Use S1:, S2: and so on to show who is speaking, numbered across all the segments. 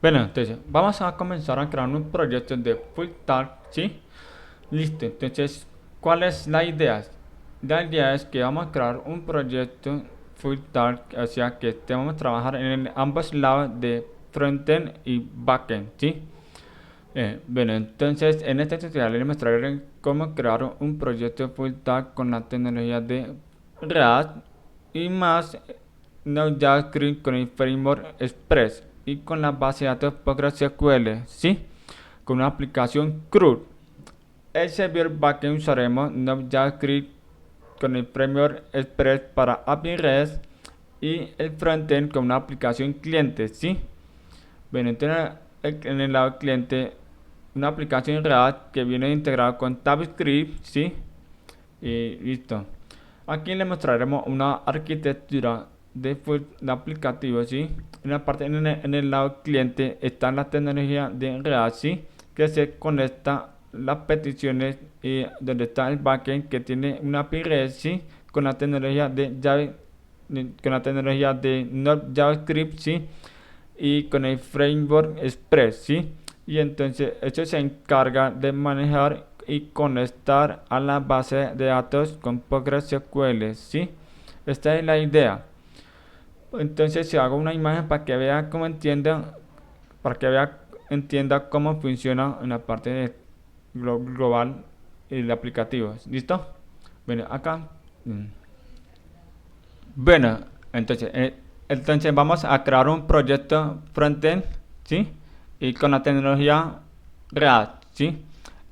S1: Bueno, entonces vamos a comenzar a crear un proyecto de full stack, ¿sí? Listo, entonces, ¿cuál es la idea? La idea es que vamos a crear un proyecto full stack, o sea que vamos a trabajar en ambos lados de frontend y backend, ¿sí? Bueno, entonces en este tutorial les mostraré cómo crear un proyecto full stack con la tecnología de React y más Node JavaScript con el framework Express y con la base de datos PostgreSQL, ¿sí? Con una aplicación CRUD. El servidor backend usaremos Node JavaScript con el framework Express para API REST y el frontend con una aplicación cliente, ¿sí? Bueno, entonces en el lado cliente, una aplicación React que viene integrada con TypeScript, ¿sí? Y listo. Aquí le mostraremos una arquitectura de aplicativo, ¿sí? En el lado cliente está la tecnología de React, ¿sí? Que se conecta las peticiones y donde está el backend que tiene una API REST, ¿sí? Con la tecnología de Node JavaScript, ¿sí? Y con el framework Express, ¿sí? Y entonces esto se encarga de manejar y conectar a la base de datos con PostgreSQL, ¿sí? Esta es la idea. Entonces si hago una imagen para que vea cómo entienda, para que vea, entienda cómo funciona en la parte de global el aplicativo. ¿Listo? Bueno, acá. Bueno, entonces vamos a crear un proyecto frontend, ¿sí? Y con la tecnología React, ¿sí?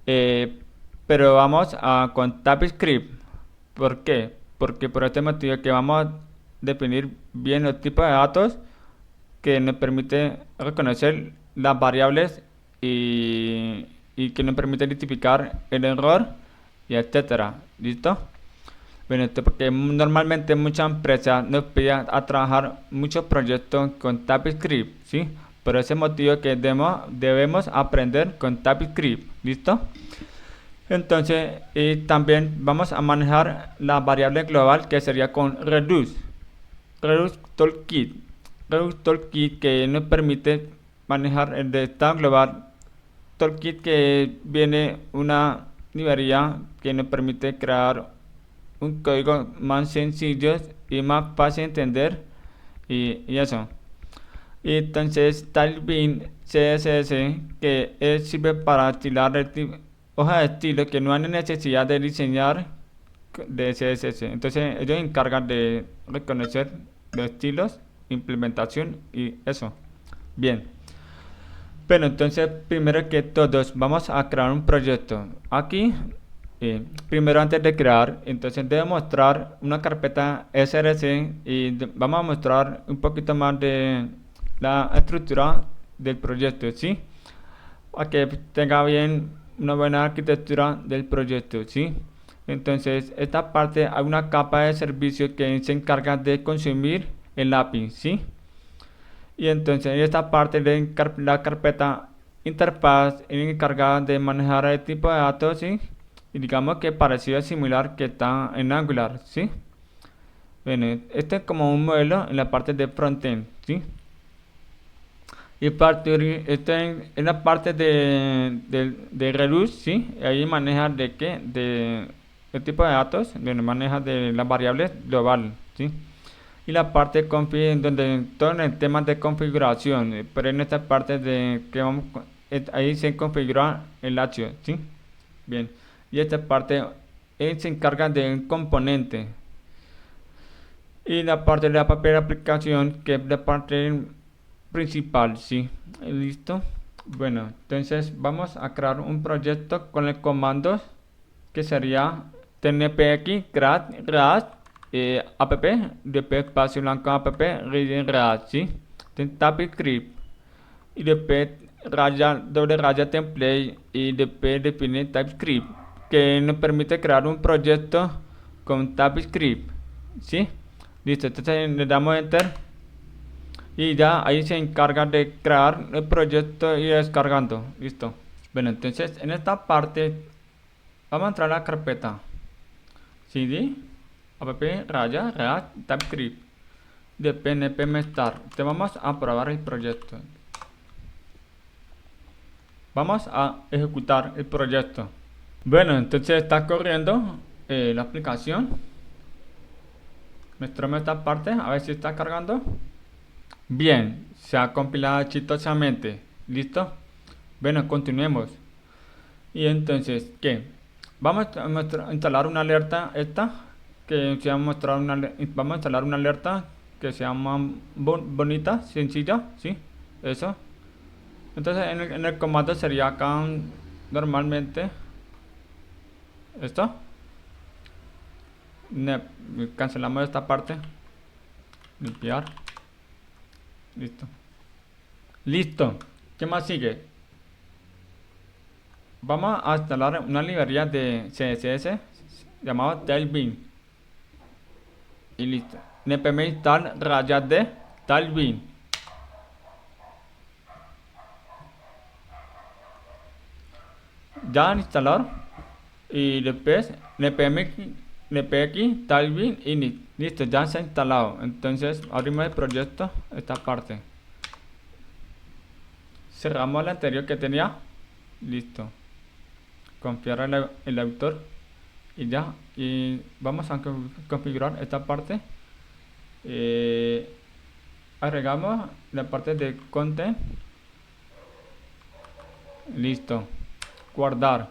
S1: Eh, pero vamos a con TypeScript. ¿Por qué? Porque por este motivo que vamos a definir bien el tipo de datos que nos permite reconocer las variables y que nos permite identificar el error y etcétera. ¿Listo? Bueno, porque normalmente muchas empresas nos piden a trabajar muchos proyectos con TypeScript, ¿sí? Por ese motivo que debemos aprender con TypeScript, ¿listo? Entonces, y también vamos a manejar la variable global que sería con Redux Toolkit. Redux Toolkit que nos permite manejar el de estado global. Toolkit que viene una librería que nos permite crear un código más sencillo y más fácil de entender y eso. Y entonces Tailwind CSS que sirve para estilar hoja de estilo que no hay necesidad de diseñar de CSS. Entonces ellos se encargan de reconocer los estilos, implementación y eso. Bien. Pero entonces, primero que todos, vamos a crear un proyecto. Aquí, primero antes de crear, entonces debo mostrar una carpeta SRC y vamos a mostrar un poquito más de la estructura del proyecto, ¿sí? Para que tenga bien una buena arquitectura del proyecto, ¿sí? Entonces, esta parte hay una capa de servicio que se encarga de consumir el API, ¿sí? Y entonces en esta parte de la carpeta interfaz es encargada de manejar el tipo de datos, ¿sí? Y digamos que parecido similar que está en Angular, ¿sí? Bueno, este es como un modelo en la parte de frontend, ¿sí? Y en la parte de Redux, ¿sí? Ahí maneja de qué, de el tipo de datos, donde maneja de las variables global, ¿sí? Y la parte de donde todo en el tema de configuración, pero en esta parte de que ahí se configura el archivo, ¿sí? Bien, y esta parte se encarga de un componente y la parte de la papel aplicación que es la parte principal, ¿sí? ¿Listo? Bueno, entonces vamos a crear un proyecto con el comando que sería tnpx create app después espacio blanco app reading react, ¿sí? TypeScript y después doble raya template y después define TypeScript que nos permite crear un proyecto con TypeScript, ¿sí? Listo, entonces le damos enter y ya ahí se encarga de crear el proyecto y descargando, listo. Bueno, entonces en esta parte vamos a entrar a la carpeta cd app raya react TypeScript de pnp mestar. Te vamos a probar el proyecto. Vamos a ejecutar el proyecto. Bueno, entonces está corriendo la aplicación. Muéstrame esta parte, a ver si está cargando. Bien, se ha compilado exitosamente. ¿Listo? Bueno, continuemos. Y entonces, ¿qué? Vamos a instalar una alerta que se va a mostrar vamos a instalar una alerta que se llama bonita, sencilla, ¿sí? Eso. Entonces en el comando sería acá normalmente esto. Cancelamos esta parte. Limpiar. Listo. Listo. ¿Qué más sigue? Vamos a instalar una librería de CSS llamada Tailwind. Y listo. npm install rayas de Tailwind. Ya instalar. Y después npx Tailwind init. Listo, ya se ha instalado. Entonces abrimos el proyecto, esta parte. Cerramos el anterior que tenía. Listo. Confiar el autor. Y ya. Y vamos a configurar esta parte. Agregamos la parte de content. Listo. Guardar.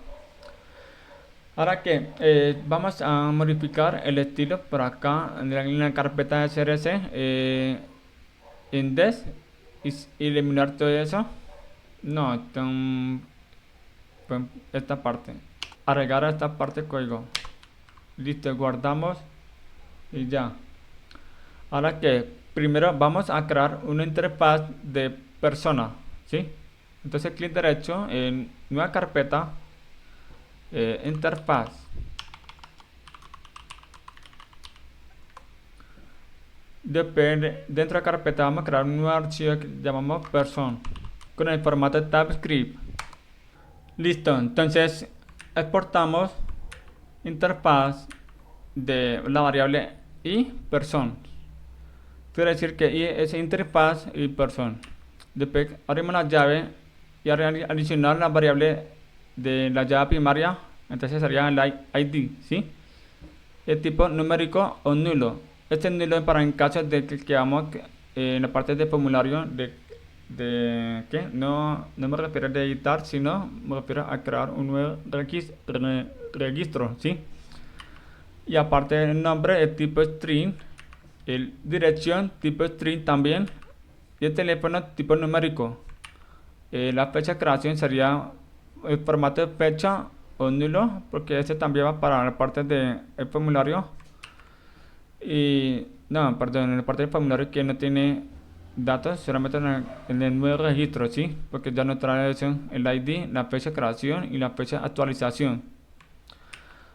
S1: Ahora que vamos a modificar el estilo por acá en la carpeta de CSS. Index. Y eliminar todo eso. No, esta parte. Agregar a esta parte código. Listo, guardamos. Y ya. Ahora que primero vamos a crear una interfaz de persona, ¿sí? Entonces clic derecho en nueva carpeta, interfaz. Después dentro de la carpeta vamos a crear un nuevo archivo que llamamos person con el formato TypeScript. Listo, entonces exportamos interfaz de la variable y person. Quiere decir que y es interfaz y person. Después abrimos la llave y adicionar la variable de la llave primaria. Entonces sería el ID, ¿sí? El tipo numérico o nulo. Este es nulo para en caso de que quedamos en la parte de formulario de ¿qué? No me refiero a editar, sino me refiero a crear un nuevo registro, ¿sí? Y aparte del nombre, el tipo string, el dirección tipo string también, y el teléfono tipo numérico. La fecha de creación sería el formato de fecha o nulo, porque este también va para la parte del formulario. Y no, perdón, en la parte del formulario que no tiene datos, solamente en el nuevo registro, ¿sí? Porque ya no trae eso, el ID, la fecha de creación y la fecha de actualización.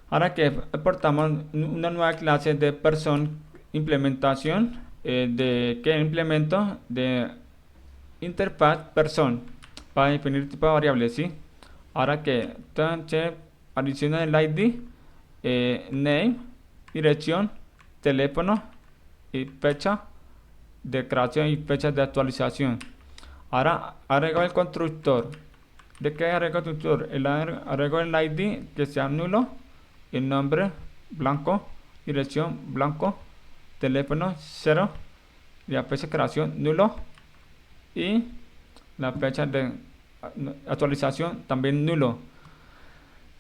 S1: Ahora que exportamos una nueva clase de person implementación, de que implemento de interfaz person para definir tipo de variable, ¿sí? Ahora que entonces adiciona el ID, name, dirección, teléfono y fecha de creación y fecha de actualización. Ahora agrego el constructor. ¿De qué agrego el constructor? Agrego el ID que sea nulo, el nombre blanco, dirección blanco, teléfono 0, la fecha de creación nulo y la fecha de actualización también nulo.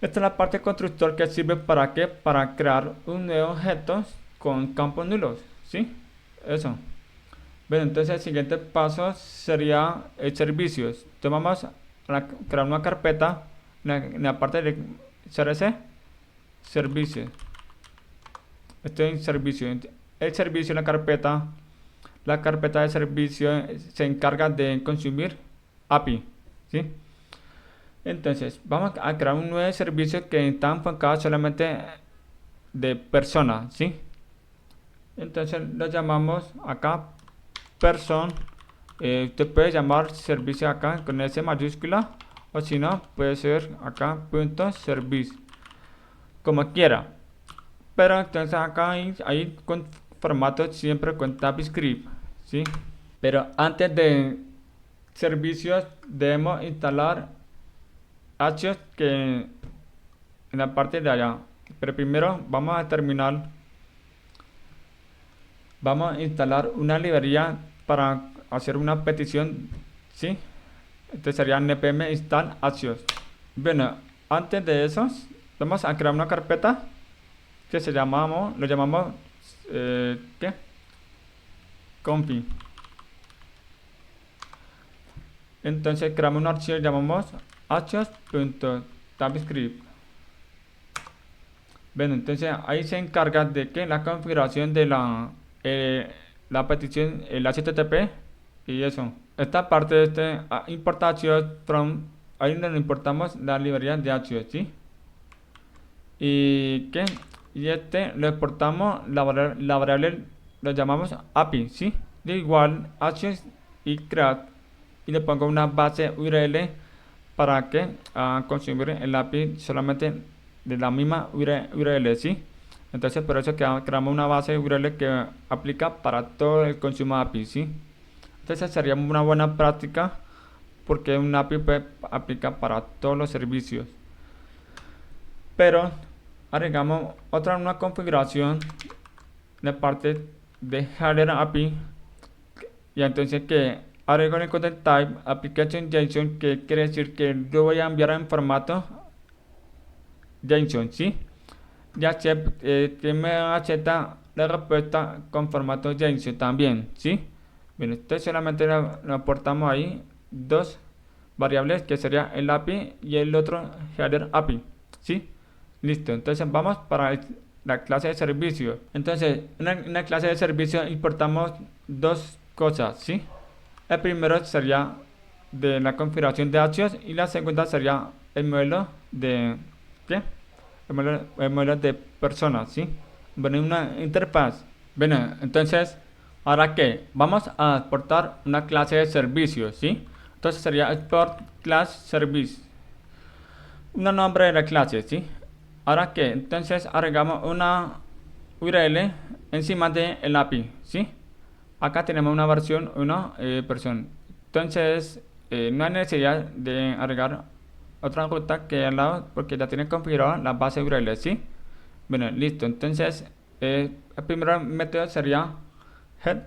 S1: Esta es la parte del constructor que sirve para ¿qué? Para crear un nuevo objeto con campos nulos, ¿sí? Eso. Bueno, entonces el siguiente paso sería servicios. Entonces vamos a crear una carpeta en la parte de CSS, servicios. Estoy en servicio. El servicio, la carpeta de servicio se encarga de consumir API, ¿sí? Entonces vamos a crear un nuevo servicio que está enfocado solamente de persona, ¿sí? Entonces lo llamamos acá person. Usted puede llamar servicio acá con S mayúscula, o si no puede ser acá punto service, como quiera. Pero entonces acá hay con formato siempre con TypeScript, ¿sí? Pero antes de servicios debemos instalar actions que en la parte de allá. Pero primero vamos a terminar. Vamos a instalar una librería para hacer una petición, ¿sí? Entonces sería npm install actions. Bueno, antes de eso, vamos a crear una carpeta que lo llamamos, ¿qué? Config. Entonces creamos un archivo y llamamos actions.javascript. Bueno, entonces ahí se encarga de que la configuración de la petición, el HTTP y eso. Esta parte de importa archivos from, ahí donde importamos la librería de archivos, ¿sí? Y lo exportamos, la variable lo llamamos API, ¿sí? De igual actions y create, y le pongo una base URL para que consumir el API solamente de la misma URL, ¿sí? Entonces por eso creamos una base URL que aplica para todo el consumo API, ¿sí? Entonces sería una buena práctica porque un API aplica para todos los servicios. Pero agregamos una configuración en la parte de header API, y entonces que agrego el content type application JSON, que quiere decir que yo voy a enviar en formato JSON, ¿sí? Ya que me acepta la respuesta con formato JSON también, ¿sí? Bien, entonces solamente le aportamos ahí dos variables, que sería el API y el otro header API, ¿sí? Listo, entonces vamos para la clase de servicio. Entonces en la clase de servicio importamos dos cosas, ¿sí? El primero sería de la configuración de actions y la segunda sería el modelo de ¿qué? El modelo de personas, ¿sí? Bueno, una interfaz. Bueno, entonces ahora que vamos a exportar una clase de servicio, ¿sí? Entonces sería export class service, un nombre de la clase, ¿sí? Ahora que entonces agregamos una URL encima de el API, ¿sí? Acá tenemos una versión, una versión. Entonces no hay necesidad de agregar otra ruta que al lado, porque ya tiene configurada la base URL, ¿sí? Bueno, listo. Entonces el primer método sería head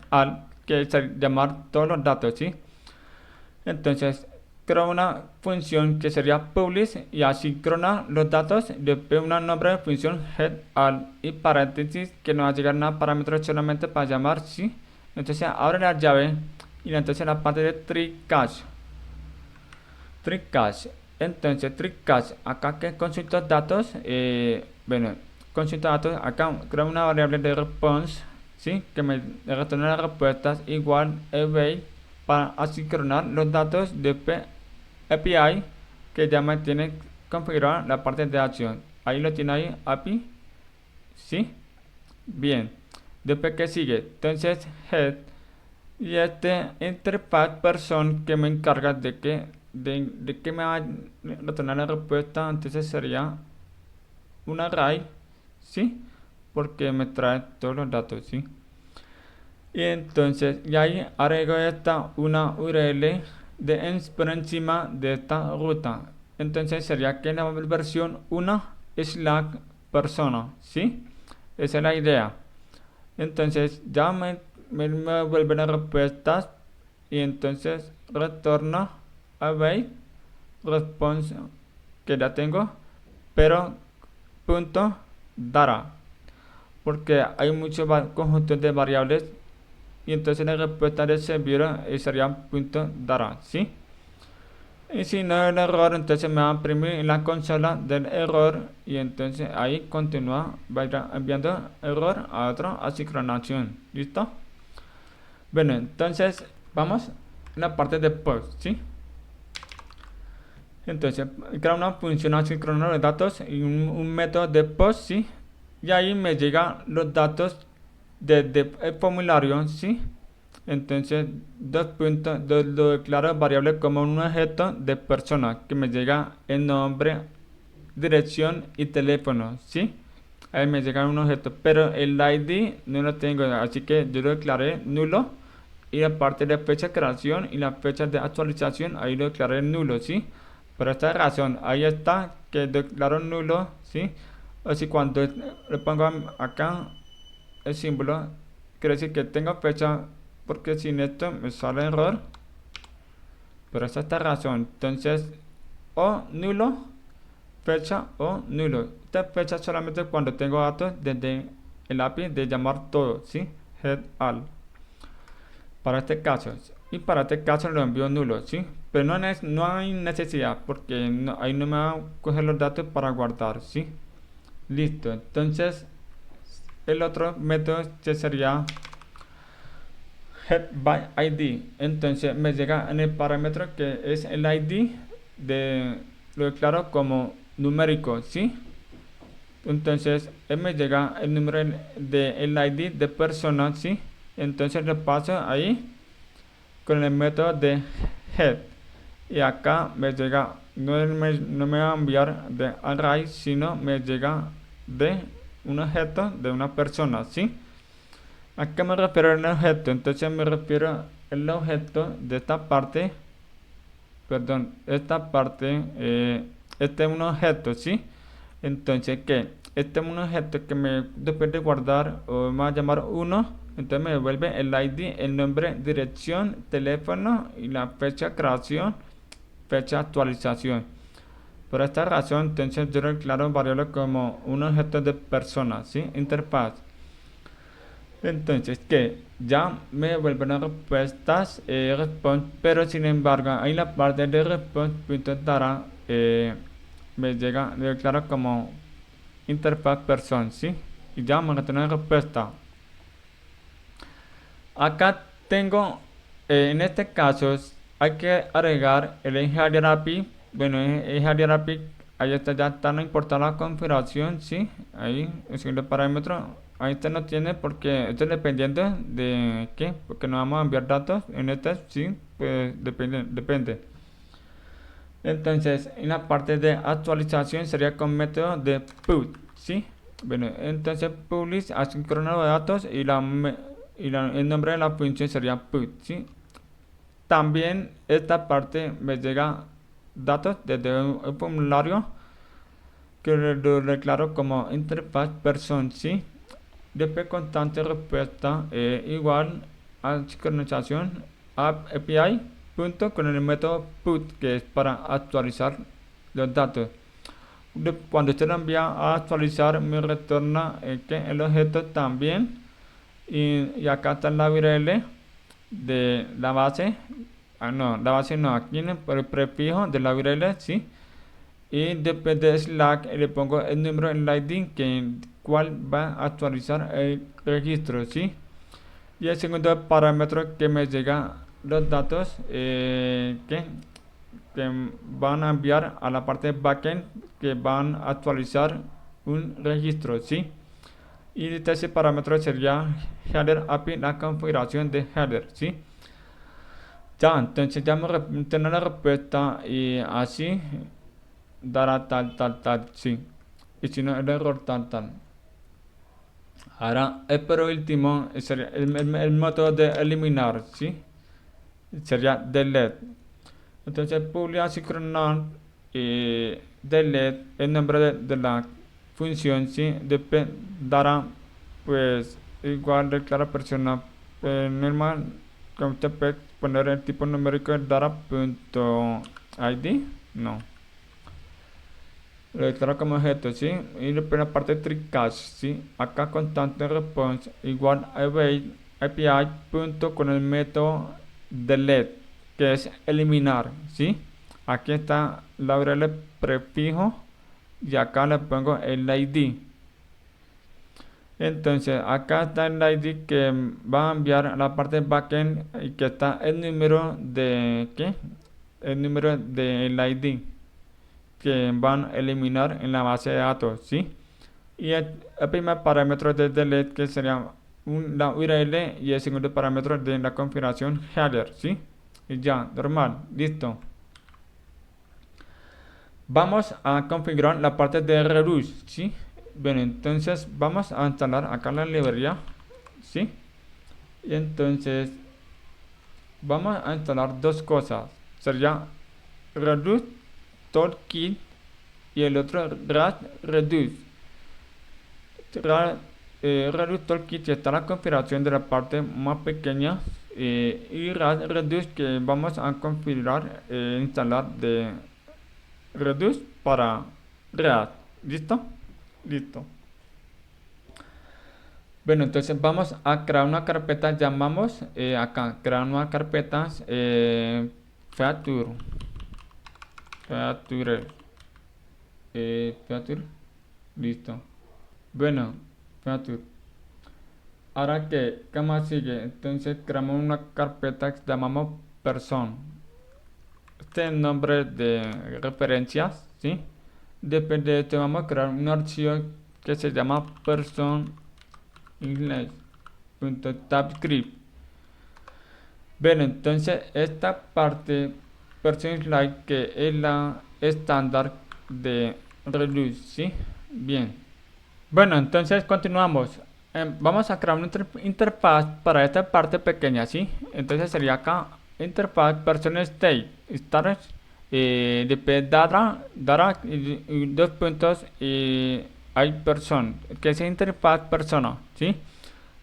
S1: que es llamar todos los datos, ¿sí? Entonces creo una función que sería publish y asincrona los datos, después un nombre de función head y paréntesis que no va a llegar nada parámetros solamente para llamar, ¿sí? Entonces abre la llave y entonces la parte de tree cache. Entonces tree cache, acá que consulta datos, bueno, consulta datos, acá creo una variable de response, ¿sí? Que me retorna las respuestas igual await para asincronar los datos de API, que ya me tiene configurada la parte de acción. Ahí lo tiene ahí, API, ¿sí? Bien. Después que sigue, entonces head y interfaz person, que me encarga de que me va a retornar la respuesta. Entonces sería un array, ¿sí? Porque me trae todos los datos, ¿sí? Y entonces y ahí agrego una URL por encima de esta ruta. Entonces sería que la versión 1 slash persona, ¿sí? Esa es la idea. Entonces ya me vuelven las respuestas y entonces retorno await response, que ya tengo, pero punto data, porque hay muchos conjuntos de variables, y entonces la respuesta del servidor sería punto data, ¿sí? Y si no hay el error, entonces me va a imprimir en la consola del error, y entonces ahí continúa, va a ir enviando error a otra asincronación. ¿Listo? Bueno, entonces vamos a la parte de post, ¿sí? Entonces crea una función asíncrona de datos y un método de post, ¿sí? Y ahí me llegan los datos del formulario, ¿sí? Entonces lo declaro variable como un objeto de persona, que me llega el nombre, dirección y teléfono, ¿sí? Ahí me llega un objeto, pero el ID no lo tengo, así que yo lo declaré nulo, y la parte de fecha de creación y la fecha de actualización ahí lo declaré nulo, ¿sí? Por esta razón, ahí está que declaro nulo, ¿sí? O si cuando le pongo acá el símbolo, quiere decir que tengo fecha, porque sin esto me sale error. Por esta razón, entonces, o nulo, fecha o nulo. Esta fecha solamente cuando tengo datos desde el API de llamar todo, ¿sí? Head all. Para este caso. Y para este caso lo envío nulo, ¿sí? Pero no hay necesidad porque ahí no me va a coger los datos para guardar, ¿sí? Listo. Entonces, el otro método sería head by ID. Entonces me llega en el parámetro que es el ID lo declaro como numérico, ¿sí? Entonces me llega el número del ID de persona, ¿sí? Entonces le paso ahí con el método de head. Y acá me llega, no me va a enviar de array, sino me llega de un objeto de una persona, ¿sí? ¿A qué me refiero al objeto? Entonces me refiero al objeto de esta parte, perdón, esta parte, este es un objeto, ¿sí? Entonces, ¿qué? Este es un objeto que después de guardar, o me va a llamar uno, entonces me devuelve el ID, el nombre, dirección, teléfono y la fecha de creación, fecha de actualización. Por esta razón, entonces yo declaro variable como un objeto de persona, ¿sí? Interfaz. Entonces, que ya me devuelven las respuestas, response, pero sin embargo, ahí la parte de response.data me llega, me declara como interfaz person, ¿sí? Y ya vamos a tener respuesta. Acá tengo, en este caso, hay que agregar el Header API. Bueno, el Header API, ahí está, ya está, no importa la configuración, ¿sí? Ahí, el segundo parámetro. Ahí está, no tiene porque esto es dependiente de qué, porque no vamos a enviar datos en este, sí, pues depende. Entonces, en la parte de actualización sería con método de put, ¿sí? Bueno, entonces publish asíncrono de datos y el nombre de la función sería put, ¿sí? También esta parte me llega datos desde un formulario que lo declaro como interfaz person, ¿sí? Después constante respuesta igual a sincronización API punto con el método put que es para actualizar los datos. Cuando usted lo envía a actualizar me retorna que el objeto también y acá está la URL de la base. La base no, aquí en el prefijo de la URL, sí. Y después de Slack le pongo el número en el ID que cual va a actualizar el registro, ¿sí? Y el segundo parámetro que me llega los datos que van a enviar a la parte backend que van a actualizar un registro, ¿sí? Y ese parámetro sería header API, la configuración de header, ¿sí? Ya, entonces ya me tener la respuesta y así dará tal, sí. Y si no, el error tal. Ahora, el por último sería el método de eliminar, ¿sí? Sería delete. Entonces, public asíncrono y delete el nombre de la función, ¿sí? Dará, pues, igual declara persona normal, como usted puede poner el tipo numérico de data.id, no. Lo declara como objeto, ¿sí? Y después la parte de tricache, ¿sí? Acá constante response igual await API punto con el método delete, que es eliminar, ¿sí? Aquí está la URL prefijo y acá le pongo el ID. Entonces, acá está el ID que va a enviar a la parte de backend y que está el número de, ¿qué? El número del ID que van a eliminar en la base de datos, ¿sí? Y el primer parámetro de delete que sería la URL y el segundo parámetro de la configuración header, ¿sí? Y ya, normal, listo. Vamos a configurar la parte de Redux, ¿sí? Bueno, entonces vamos a instalar acá la librería, ¿sí? Y entonces vamos a instalar dos cosas. Sería Redux toolkit y el otro RAD reduce. Reduce toolkit está la configuración de la parte más pequeña y RAD reduce que vamos a configurar instalar de reduce para RAD. ¿Listo? Listo. Bueno, entonces vamos a crear una carpeta, llamamos acá, crear una carpeta feature, feature, feature, listo. Bueno, feature. Ahora que, ¿qué más sigue? Entonces creamos una carpeta que llamamos person. Este es el nombre de referencias, ¿sí? Después de esto vamos a crear un archivo que se llama person inglés.tabscript. Bueno, entonces esta parte person slide que es la estándar de Reduce, ¿sí? Bien. Bueno, entonces continuamos. Vamos a crear una interfaz para esta parte pequeña, ¿sí? Entonces sería acá interfaz person state start después data y dos puntos y hay person que es interfaz persona, ¿sí?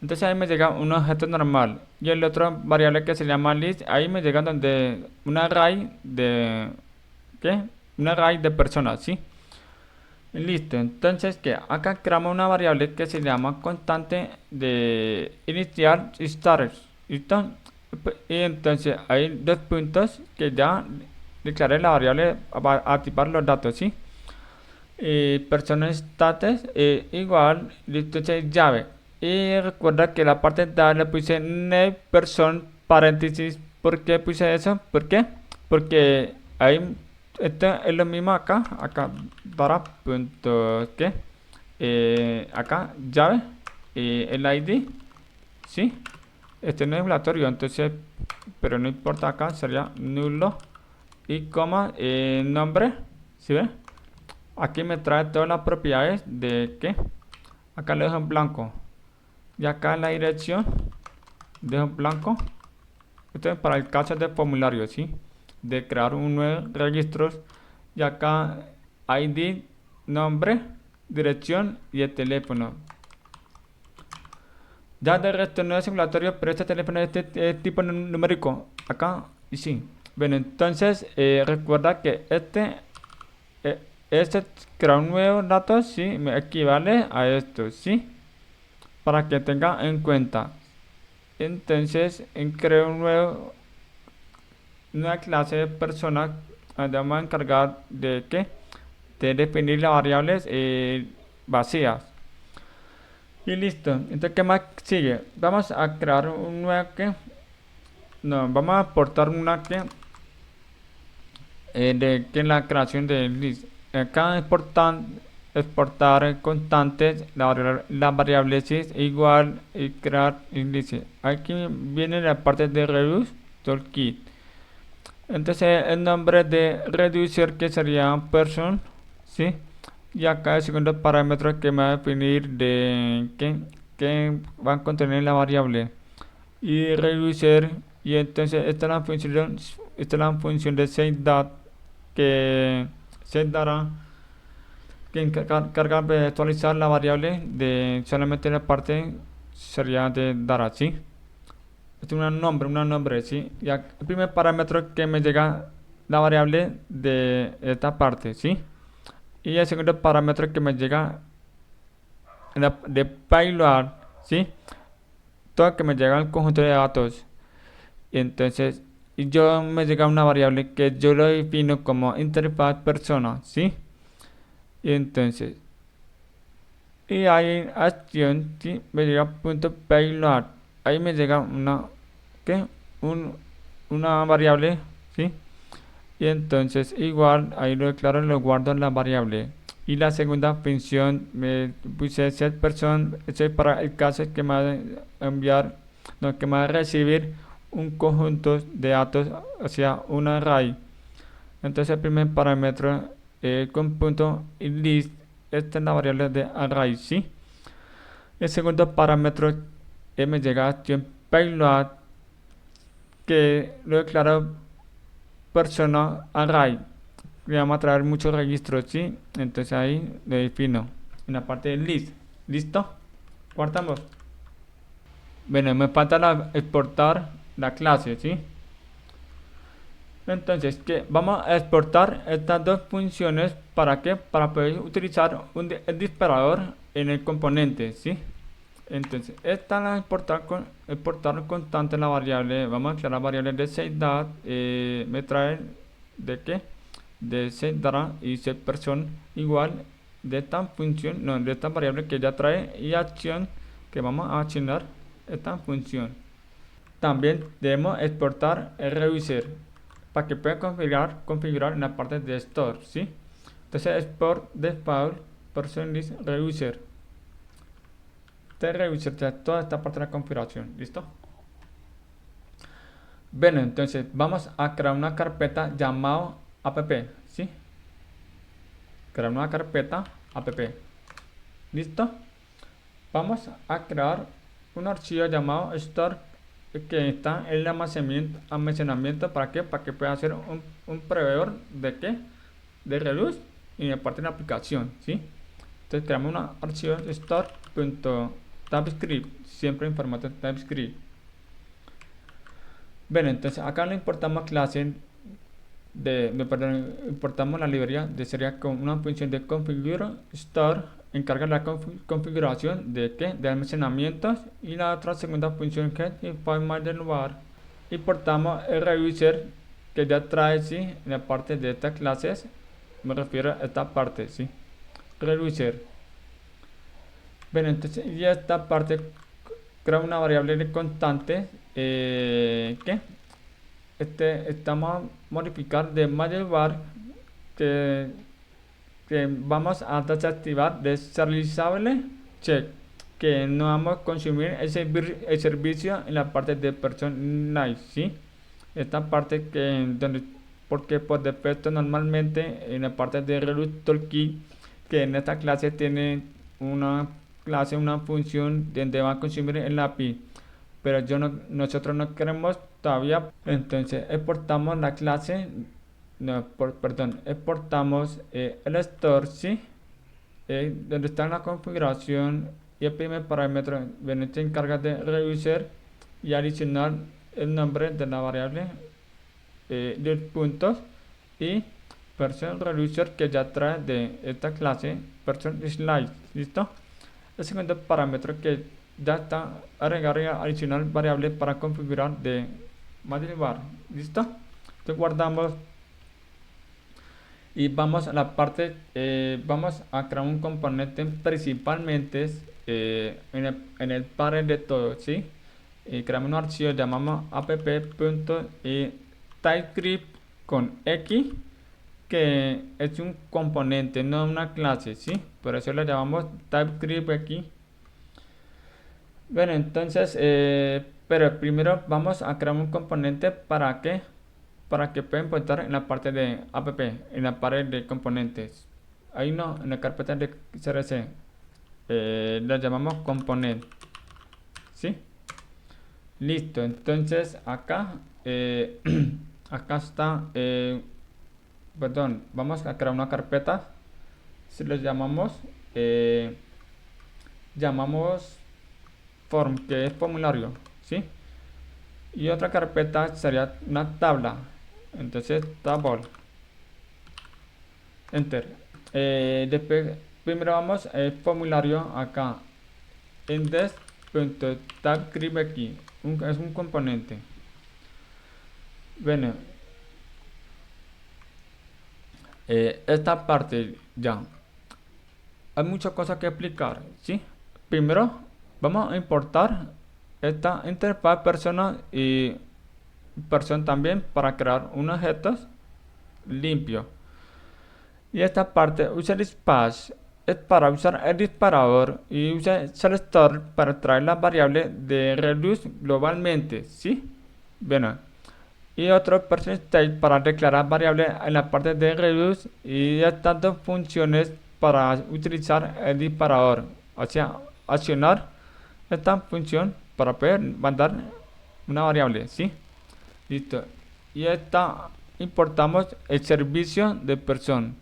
S1: Entonces ahí me llega un objeto normal y el otro variable que se llama list, ahí me llega donde un array de ¿qué? Un array de personas, ¿sí? Listo, entonces que acá creamos una variable que se llama constante de inicial starters, ¿listo? Y entonces hay dos puntos que ya declaré la variable para activar los datos, ¿sí? Persona status igual, listo, llave. Y recuerda que la parte de le puse name person paréntesis. ¿Por qué puse eso? ¿Por qué? Porque hay esto es lo mismo acá dará punto ¿qué? Acá llave el ID, ¿sí? Este no es aleatorio, entonces, pero no importa, acá sería nulo y coma nombre, ¿sí ve? Aquí me trae todas las propiedades de ¿qué? Acá lo dejo en blanco y acá en la dirección dejo en blanco. Esto es para el caso de formulario, ¿sí? De crear un nuevo registro y acá ID, nombre, dirección y el teléfono. Ya de resto no es obligatorio, pero este teléfono es tipo numérico acá y sí. Bueno, entonces recuerda que este crear un nuevo dato, sí, me equivale a esto, sí, para que tenga en cuenta. Entonces creo una clase de persona donde vamos a encargar de qué, de definir las variables vacías y listo. Entonces qué más sigue, vamos a crear un nuevo que no, vamos a aportar una que de que la creación de list. Acá exportar constantes, la variable es igual y crear índice. Aquí viene la parte de reduce toolkit. Entonces el nombre de reducer que sería person, ¿sí? Y acá el segundo parámetro que me va a definir de que va a contener la variable y reducer. Y entonces esta es la función de setDat que se dará que encarga de actualizar la variable de solamente la parte sería de dará, ¿sí? Este es un nombre, ¿sí? Y el primer parámetro que me llega la variable de esta parte, ¿sí? Y el segundo parámetro que me llega de payload, ¿sí? Todo que me llega el conjunto de datos. Y entonces yo me llega una variable que yo lo defino como interfaz persona, ¿sí? Y entonces y hay acción, ¿sí? Me llega punto payload, ahí me llega ¿qué? Una variable, ¿sí? Y entonces igual ahí lo declaro, lo guardo en la variable. Y la segunda función me puse set person, ese para el caso que me va a enviar, no, que me va a recibir un conjunto de datos, o sea, un array. Entonces el primer parámetro con punto y list, esta es la variable de array, ¿sí? El segundo parámetro me llega acción payload, que lo declaro persona array. le vamos a traer muchos registros, ¿sí? Entonces ahí le defino en la parte de list. ¿Listo? Guardamos. Bueno, me falta exportar la clase, ¿sí? Entonces, ¿qué? Vamos a exportar estas dos funciones. ¿Para qué? Para poder utilizar el disparador en el componente, ¿sí? Entonces, esta la exportar constante la variable. Vamos a crear la variable de setData. Me trae de qué? De setData y setPerson igual de esta función, no, de esta variable que ya trae y acción que vamos a accionar esta función. También debemos exportar el reducer para que pueda configurar en la parte de store, ¿sí? Entonces export default person list reducer. Este reducer ya toda esta parte de la configuración, ¿listo? Bueno, entonces vamos a crear una carpeta llamada app, ¿sí? Crear una carpeta app. ¿Listo? Vamos a crear un archivo llamado store que está en el almacenamiento. ¿Para qué? Para que pueda hacer un proveedor de qué? De Redux y de parte de la aplicación, ¿sí? Entonces creamos un archivo store.typescript, siempre en formato TypeScript. Bueno, entonces acá le importamos clase importamos la librería de sería con una función de configure store encarga la configuración de qué, de almacenamientos, y la otra segunda función que es find del lugar. Importamos el reducer que ya trae, ¿sí? En la parte de estas clases, me refiero a esta parte, ¿sí? Reducer. Bueno, entonces ya esta parte crea una variable de constante que estamos a modificar de var que vamos a desactivar deserializable check, que no vamos a consumir el servicio en la parte de personalize, ¿sí? Esta parte porque por defecto normalmente en la parte de Redux Toolkit, que en esta clase tiene una función donde va a consumir el API, pero nosotros no queremos todavía. Entonces exportamos la clase, exportamos el store, ¿sí? Donde está la configuración y el primer parámetro. Bueno, se encarga de reducir y adicionar el nombre de la variable de puntos y person reducer que ya trae de esta clase person slice. ¿Listo? El segundo parámetro que ya está agregar y adicionar variable para configurar de var. ¿Listo? Entonces guardamos y vamos a la parte, vamos a crear un componente principalmente en el panel de todo, ¿sí? Creamos un archivo, llamamos app.typescript con x, que es un componente, no una clase, ¿sí? Por eso le llamamos TypeScript aquí. Bueno, entonces, pero primero vamos a crear un componente para que puedan importar en la parte de app, en la pared de componentes. Ahí no, en la carpeta de CRC, la llamamos componente, ¿sí? Listo, entonces acá, acá está, perdón, vamos a crear una carpeta, si lo llamamos, form, que es formulario, ¿sí? Y otra carpeta sería una tabla, entonces table, enter. Después, primero vamos al formulario acá, index.typescript aquí, es un componente. Bueno, esta parte ya hay muchas cosas que explicar, ¿sí? Primero vamos a importar esta interfaz persona y person también para crear unos objetos limpios. Y esta parte usa el space es para usar el disparador y usa selector para traer las variables de reduce globalmente, ¿sí? Bueno, y otro person state para declarar variables en la parte de reduce, y estas dos funciones para utilizar el disparador, o sea, accionar esta función para poder mandar una variable, ¿sí? Listo. Y esta importamos el servicio de persona.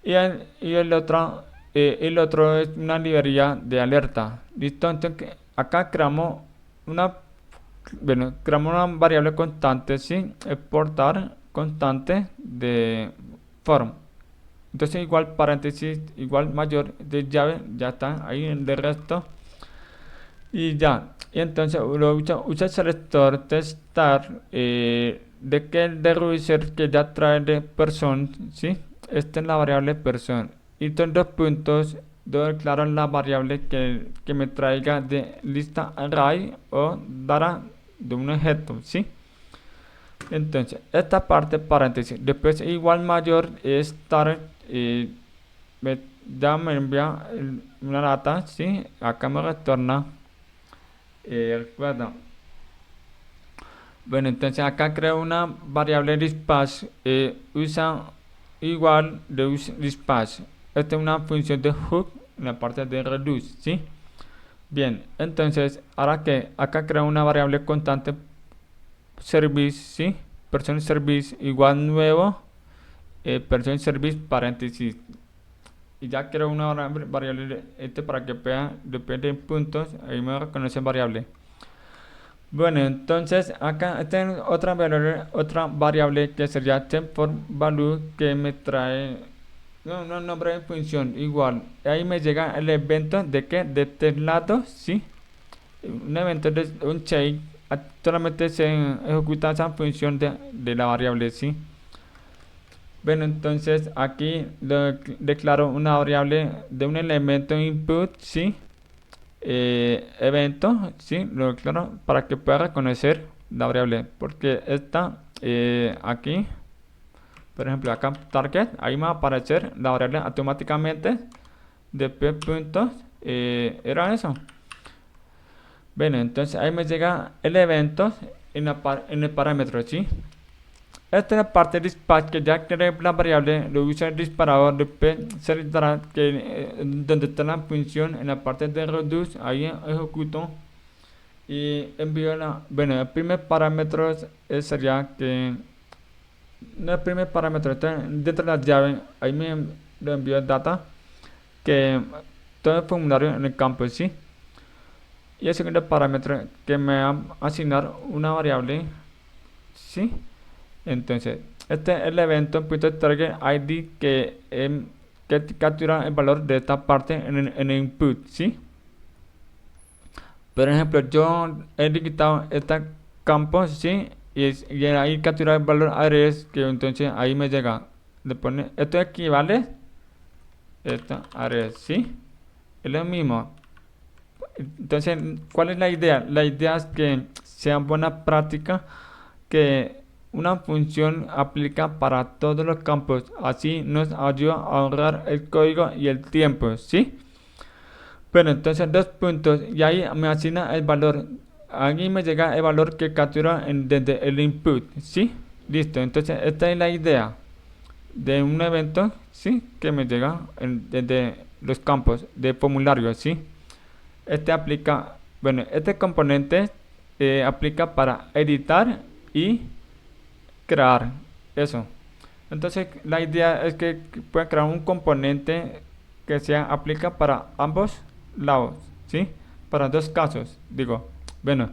S1: Y el otro es una librería de alerta. ¿Listo? Entonces acá creamos una variable constante, ¿sí? Exportar constante de form. Entonces igual paréntesis, igual mayor de llave, ya está ahí en el resto. Y ya, y entonces uno usa el selector testar de que el de revisor que ya trae de person, ¿sí? Esta es la variable person. Y entonces dos puntos, debo declarar la variable que me traiga de lista array o dará de un objeto, ¿sí? Entonces, esta parte paréntesis, después igual mayor es start, ya me envía una data, ¿sí? Acá me retorna, recuerda. Bueno, entonces acá creo una variable dispatch, usa igual de dispatch. Esta es una función de hook en la parte de reduce, ¿sí? Bien, entonces ahora que acá creo una variable constante service, ¿sí? Person service igual nuevo, person service paréntesis. Y ya creo una variable para que vea, depende de puntos, ahí me reconoce variable. Bueno, entonces acá tengo otra variable que sería temp for value que me trae no nombre de función igual. Ahí me llega el evento de que de este lado, sí, un evento de un check, solamente se ejecuta esa función de la variable, sí. Bueno, entonces aquí declaro una variable de un elemento input, sí. Evento, sí, lo declaro para que pueda reconocer la variable, porque esta aquí, por ejemplo, acá target, ahí me va a aparecer la variable automáticamente de p puntos, era eso. Bueno, entonces ahí me llega el evento en el parámetro, sí. Esta es la parte de dispatch que ya creé la variable, lo usa el disparador de p selectará que donde está la función en la parte de reduce, ahí ejecuto y envío bueno, el primer parámetro sería que el primer parámetro está dentro de la llave, ahí me lo envío el data que todo el formulario en el campo, sí. Y el segundo parámetro que me va a asignar una variable, sí. Entonces, este es el evento .target ID que captura el valor de esta parte en el input, ¿sí? Por ejemplo, yo he quitado este campo, ¿sí? Y ahí captura el valor address, que entonces ahí me llega. Le pone, esto equivale, esto address, ¿sí? Es lo mismo. Entonces, ¿cuál es la idea? La idea es que sea buena práctica, que una función aplica para todos los campos, así nos ayuda a ahorrar el código y el tiempo, ¿sí? Bueno, entonces dos puntos y ahí me asigna el valor, aquí me llega el valor que captura desde el input, ¿sí? Listo, entonces esta es la idea de un evento, ¿sí? Que me llega desde los campos de formulario, ¿sí? Este aplica, bueno, este componente aplica para editar y crear eso. Entonces la idea es que pueda crear un componente que se aplica para ambos lados, ¿sí? Para dos casos, digo. Bueno,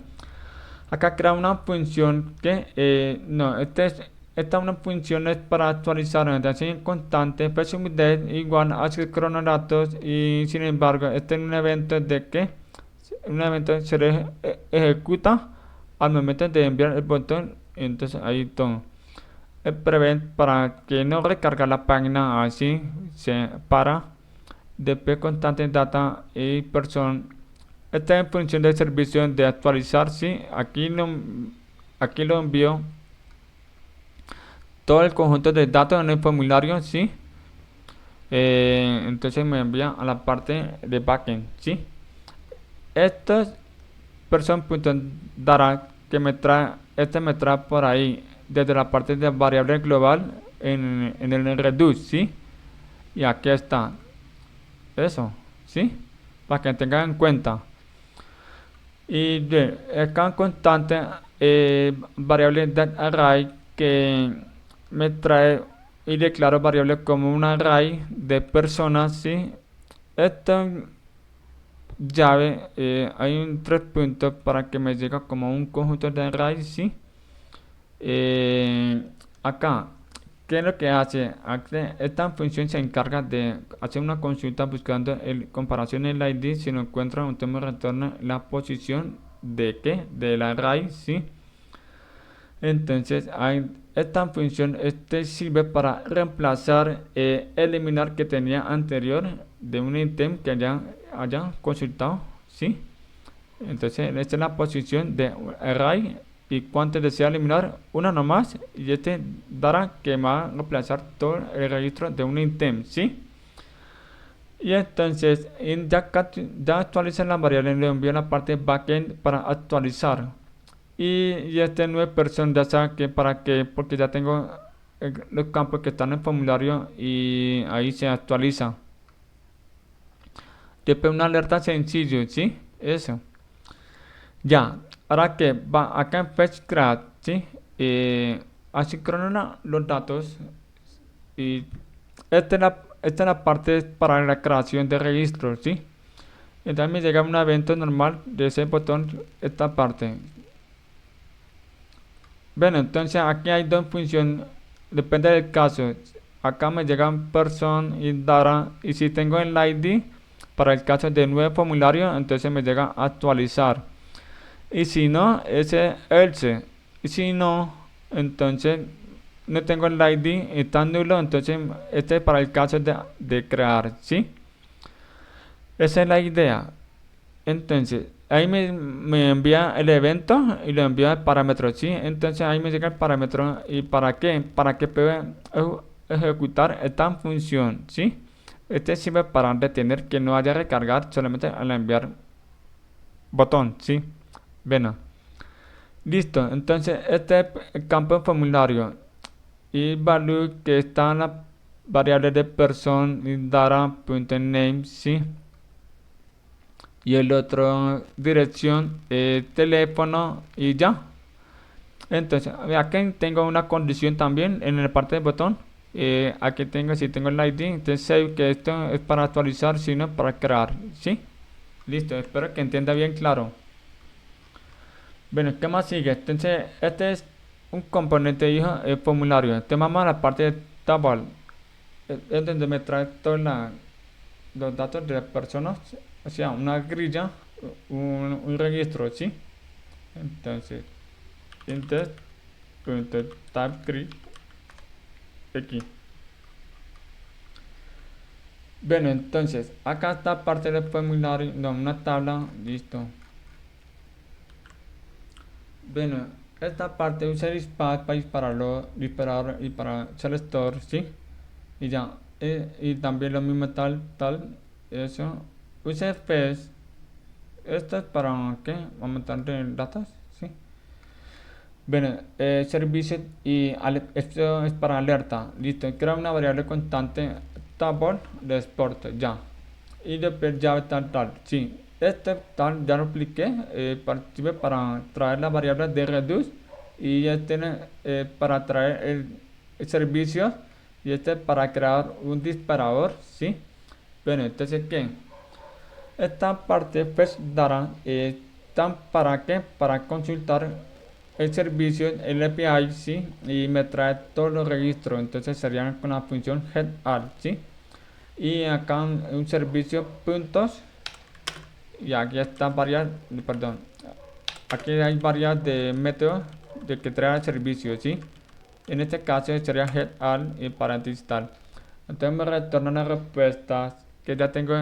S1: acá crea una función que no, esta una función es para actualizar una datación constante, presumidad igual a cronodatos y sin embargo este es un evento de que un evento se ejecuta al momento de enviar el botón, entonces ahí todo. Prevent para que no recarga la página así se para después constante data y person. Esta es función de servicio de actualizar, sí. Aquí lo envío todo el conjunto de datos en el formulario, sí. Entonces me envía a la parte de backend, sí. Estos person.dará que me trae, me trae por ahí desde la parte de variable global en el reduce, ¿sí? Y aquí está eso, ¿sí? Para que tengan en cuenta. Y acá constante variable array que me trae y declaro variable como un array de personas, ¿sí? Esta llave, hay un tres puntos para que me llegue como un conjunto de arrays, ¿sí? Acá, ¿qué es lo que hace? Esta función se encarga de hacer una consulta buscando comparación en el ID. Si no encuentra, entonces me retorna la posición de qué, del array, ¿sí? Entonces, esta función sirve para reemplazar, eliminar que tenía anterior de un ítem que haya consultado, ¿sí? Entonces, esta es la posición de array y cuánto desea eliminar, una nomás, y este dará que va a reemplazar todo el registro de un ítem, ¿sí? Y entonces, ya actualiza la variable, le envío la parte backend para actualizar. Y este nuevo person ya sabe que para qué, porque ya tengo los campos que están en el formulario y ahí se actualiza. Después una alerta sencillo, ¿sí? Eso. Ya, ahora que va acá en Fetch Graph, ¿sí? Asincrona los datos y esta es la parte para la creación de registros, ¿sí? Entonces me llega un evento normal de ese botón, esta parte. Bueno, entonces aquí hay dos funciones, depende del caso. Acá me llegan person y data, y si tengo el ID para el caso de nuevo formulario, entonces me llega a actualizar. Y si no, ese else. Y si no, entonces no tengo el ID, está nulo, entonces este es para el caso de crear, ¿sí? Esa es la idea. Entonces, ahí me envía el evento y lo envía el parámetro, ¿sí? Entonces ahí me llega el parámetro. ¿Y para qué? Para que pueda ejecutar esta función, ¿sí? Este sirve para detener que no haya recargar solamente al enviar botón, ¿sí? Bueno, listo. Entonces, este es el campo de formulario. Y value que está en la variable de person y data.name, ¿sí? Y el otro dirección, teléfono y ya. Entonces aquí tengo una condición también en la parte del botón. Aquí tengo, si tengo el ID, entonces save, que esto es para actualizar, sino para crear, ¿sí? Listo, espero que entienda bien claro. Bueno, ¿qué más sigue? Entonces este es un componente hijo, el formulario. Entonces vamos a la parte de table, es donde me trae todos los datos de las personas, o sea, una grilla, un registro, ¿sí? Entonces TypeScript aquí. Bueno, entonces acá está parte del formulario, no, una tabla, listo. Bueno, esta parte usa dispatch para disparar y para hacer store, ¿sí? Y ya, y también lo mismo tal, eso. Usa fetch, esto es para ¿qué? Aumentar datos, ¿sí? Bueno, servicio y esto es para alerta. Listo, crea una variable constante table de export, ya. Y después ya tal. Sí, este tal ya lo expliqué. Sirve para traer la variable de reduce. Y este para traer el servicio. Y este para crear un disparador, ¿sí? Bueno, entonces, ¿qué? Esta parte pues dará, ¿para qué? Para consultar el servicio, el API, ¿sí? Y me trae todos los registros, entonces serían con la función head ¿sí? Y acá un servicio puntos, y aquí está varias, perdón, aquí hay varias de métodos de que trae el servicio, ¿sí? En este caso sería head y paréntesis tal. Entonces me retorna una respuesta que ya tengo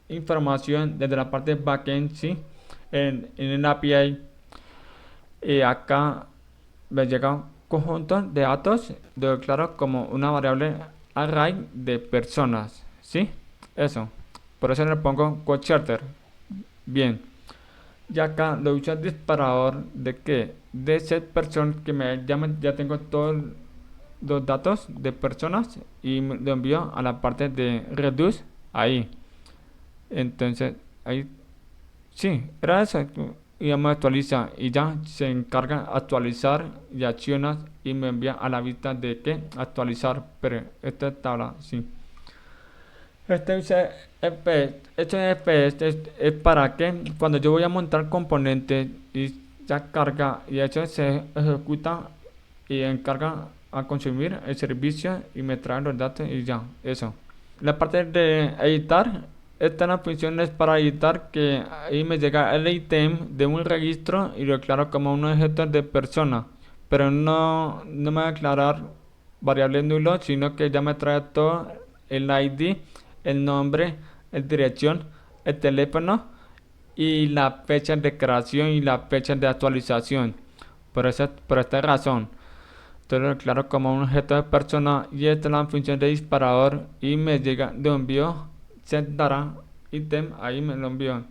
S1: información desde la parte de backend, ¿sí? En el API. Y acá me llega un conjunto de datos, lo declaro como una variable array de personas, ¿sí? Eso. Por eso le pongo quote. Bien. Y acá lo uso el disparador de que de set person que me llama, ya tengo todos los datos de personas y lo envío a la parte de reduce ahí. Entonces, ahí sí, era eso. y vamos a actualizar y ya se encarga de actualizar y acciona y me envía a la vista de que actualizar, pero esta tabla, sí. Este dice FPS es para que cuando yo voy a montar componentes y ya carga y eso se ejecuta y encarga a consumir el servicio y me trae los datos y ya, eso. La parte de editar, esta función es para editar que ahí me llega el ítem de un registro y lo declaro como un objeto de persona, pero no me va a declarar variable nulo, sino que ya me trae todo el ID, el nombre, la dirección, el teléfono y la fecha de creación y la fecha de actualización. Por esta razón, entonces lo declaro como un objeto de persona y esta es la función de disparador y me llega de envío, se dará ítem, ahí me lo envió.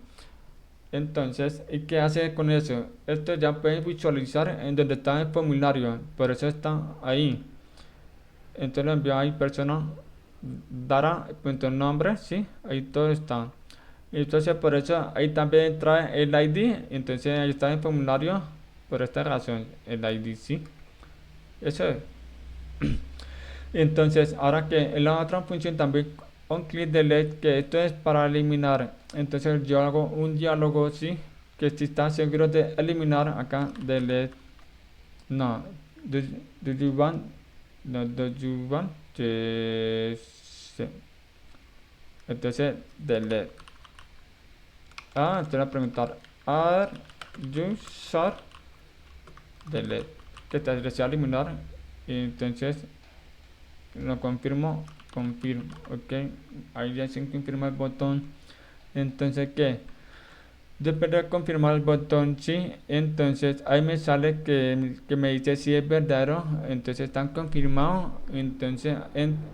S1: Entonces, ¿y qué hace con eso? Esto ya puede visualizar en donde está el formulario, por eso está ahí. Entonces lo envío ahí persona, dará punto nombre, sí, ahí todo está. Entonces por eso ahí también trae el ID, entonces ahí está el formulario, por esta razón, el ID, sí. Eso es. Entonces, ahora que en la otra función también un clic delete, que esto es para eliminar. Entonces yo hago un diálogo, sí, que si está seguro de eliminar acá delete. No, do you want? No, do you want? Sí. Entonces delete. Te voy a preguntar, are you sure? Delete. Que te desea eliminar. Y entonces lo confirmo, ok, ahí ya se confirma el botón. Entonces ¿qué? Después de confirmar el botón sí, entonces ahí me sale que me dice si es verdadero, entonces están confirmados. Entonces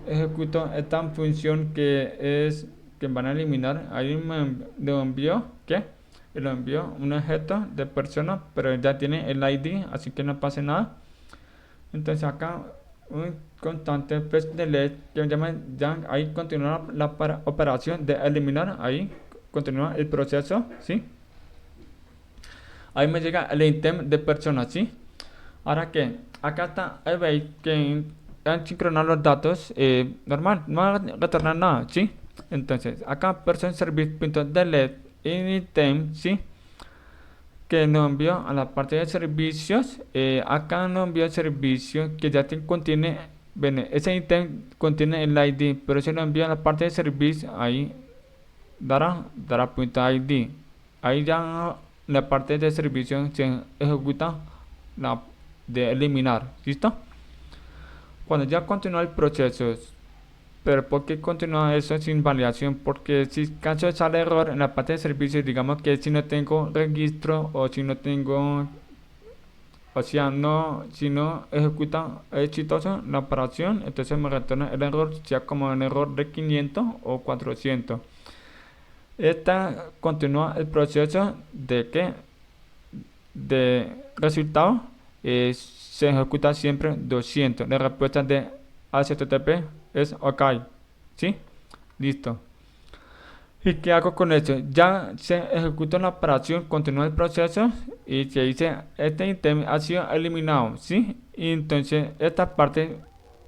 S1: ejecuto esta función que es que van a eliminar. Ahí me lo envió, ¿qué? Lo envió un objeto de persona, pero ya tiene el ID, así que no pasa nada. Entonces acá un constante pues delete que ya ahí continúa la operación de eliminar, ahí continúa el proceso, ¿sí? Ahí me llega el ítem de persona, ¿sí? Ahora que acá está, ahí veis que han sincronado los datos, normal, no va a retornar nada, ¿sí? Entonces acá person service.delete ítem, ¿sí? Que nos envió a la parte de servicios. Acá nos envió el servicio que ya contiene, bueno, ese ítem contiene el ID, pero se lo envía a la parte de servicio, ahí dará punto ID. Ahí ya la parte de servicio se ejecuta la de eliminar, ¿listo? Cuando ya continúa el proceso, pero ¿por qué continúa eso sin validación? Porque si caso sale error en la parte de servicios, digamos que si no tengo registro o si no tengo, o sea, no, si no ejecuta exitoso la operación, entonces me retorna el error, sea como un error de 500 o 400. Esta continúa el proceso de que de resultado se ejecuta siempre 200. La respuesta de HTTP es OK, ¿sí? Listo. ¿Y qué hago con eso? Ya se ejecuta la operación, continúa el proceso y se dice este ítem ha sido eliminado, ¿sí? Y entonces esta parte,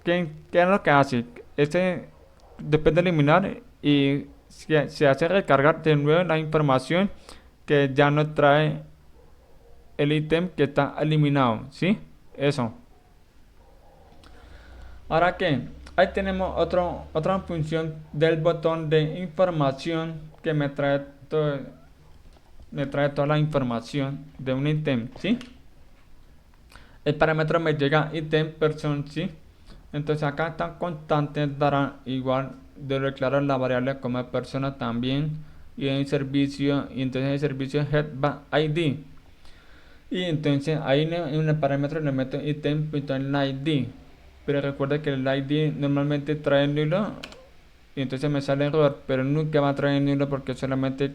S1: ¿qué es lo que hace? Este después de eliminar y se hace recargar de nuevo la información que ya no trae el ítem que está eliminado, ¿sí? Eso. Ahora que ahí tenemos otra función del botón de información que me trae toda la información de un ítem, ¿sí? El parámetro me llega ítem person, ¿sí? Entonces acá están constantes, dará igual de declarar la variable como persona también y en servicio, y entonces el servicio head va ID. Y entonces ahí en el parámetro le meto ítem.id, pero recuerda que el ID normalmente trae nulo y entonces me sale error, pero nunca va a traer nulo porque solamente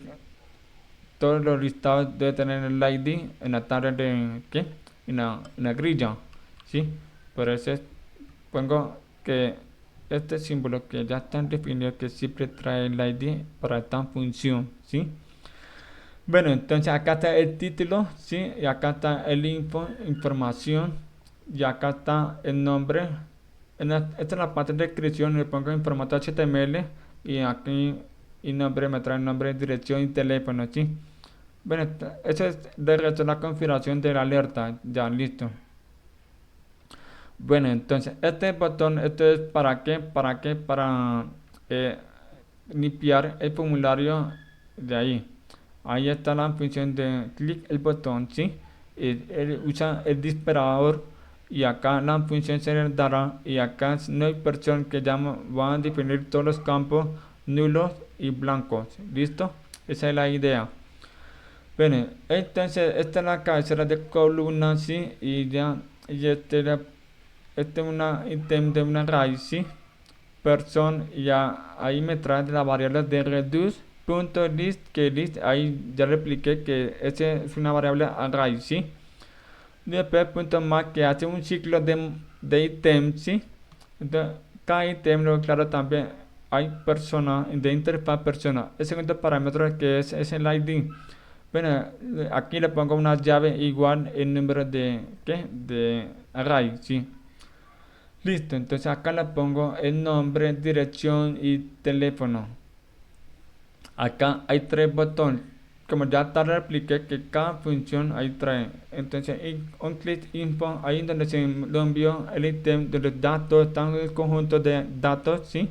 S1: todos los listados debe tener el ID en la tabla de ¿qué? En la grilla, ¿sí? Por eso pongo que este símbolo que ya está definido que siempre trae el ID para esta función, ¿sí? Bueno, entonces acá está el título, ¿sí? Y acá está el información, y acá está el nombre. Esta es la parte de descripción, le pongo en formato HTML y aquí y nombre me trae nombre, dirección y teléfono, ¿sí? Bueno, eso es de resto la configuración de la alerta, ya listo. Bueno, entonces este botón, esto es para qué, para eh, limpiar el formulario de ahí. Ahí está la función de clic el botón, ¿sí? Él usa el disparador y acá la función se le dará y acá no hay persona que llama, van a definir todos los campos nulos y blancos, ¿listo? Esa es la idea. Bueno, entonces esta es la cabecera de columna, ¿sí? Y ya, y este es una ítem de una raíz, ¿sí? Person, ya ahí me trae la variable de reduce.list, que list, ahí ya le expliqué que ese es una variable array, ¿sí? Después punto más que hace un ciclo de ítems, ¿sí? Entonces, cada ítem, lo claro, también hay persona, de interfaz persona. El segundo parámetro que es el ID. Bueno, aquí le pongo una llave igual el número de, ¿qué? De array, ¿sí? Listo, entonces acá le pongo el nombre, dirección y teléfono. Acá hay tres botones. Como ya te expliqué que cada función hay tres. Entonces, un clic info, ahí donde se lo envió el ítem de los datos, están el conjunto de datos, ¿sí?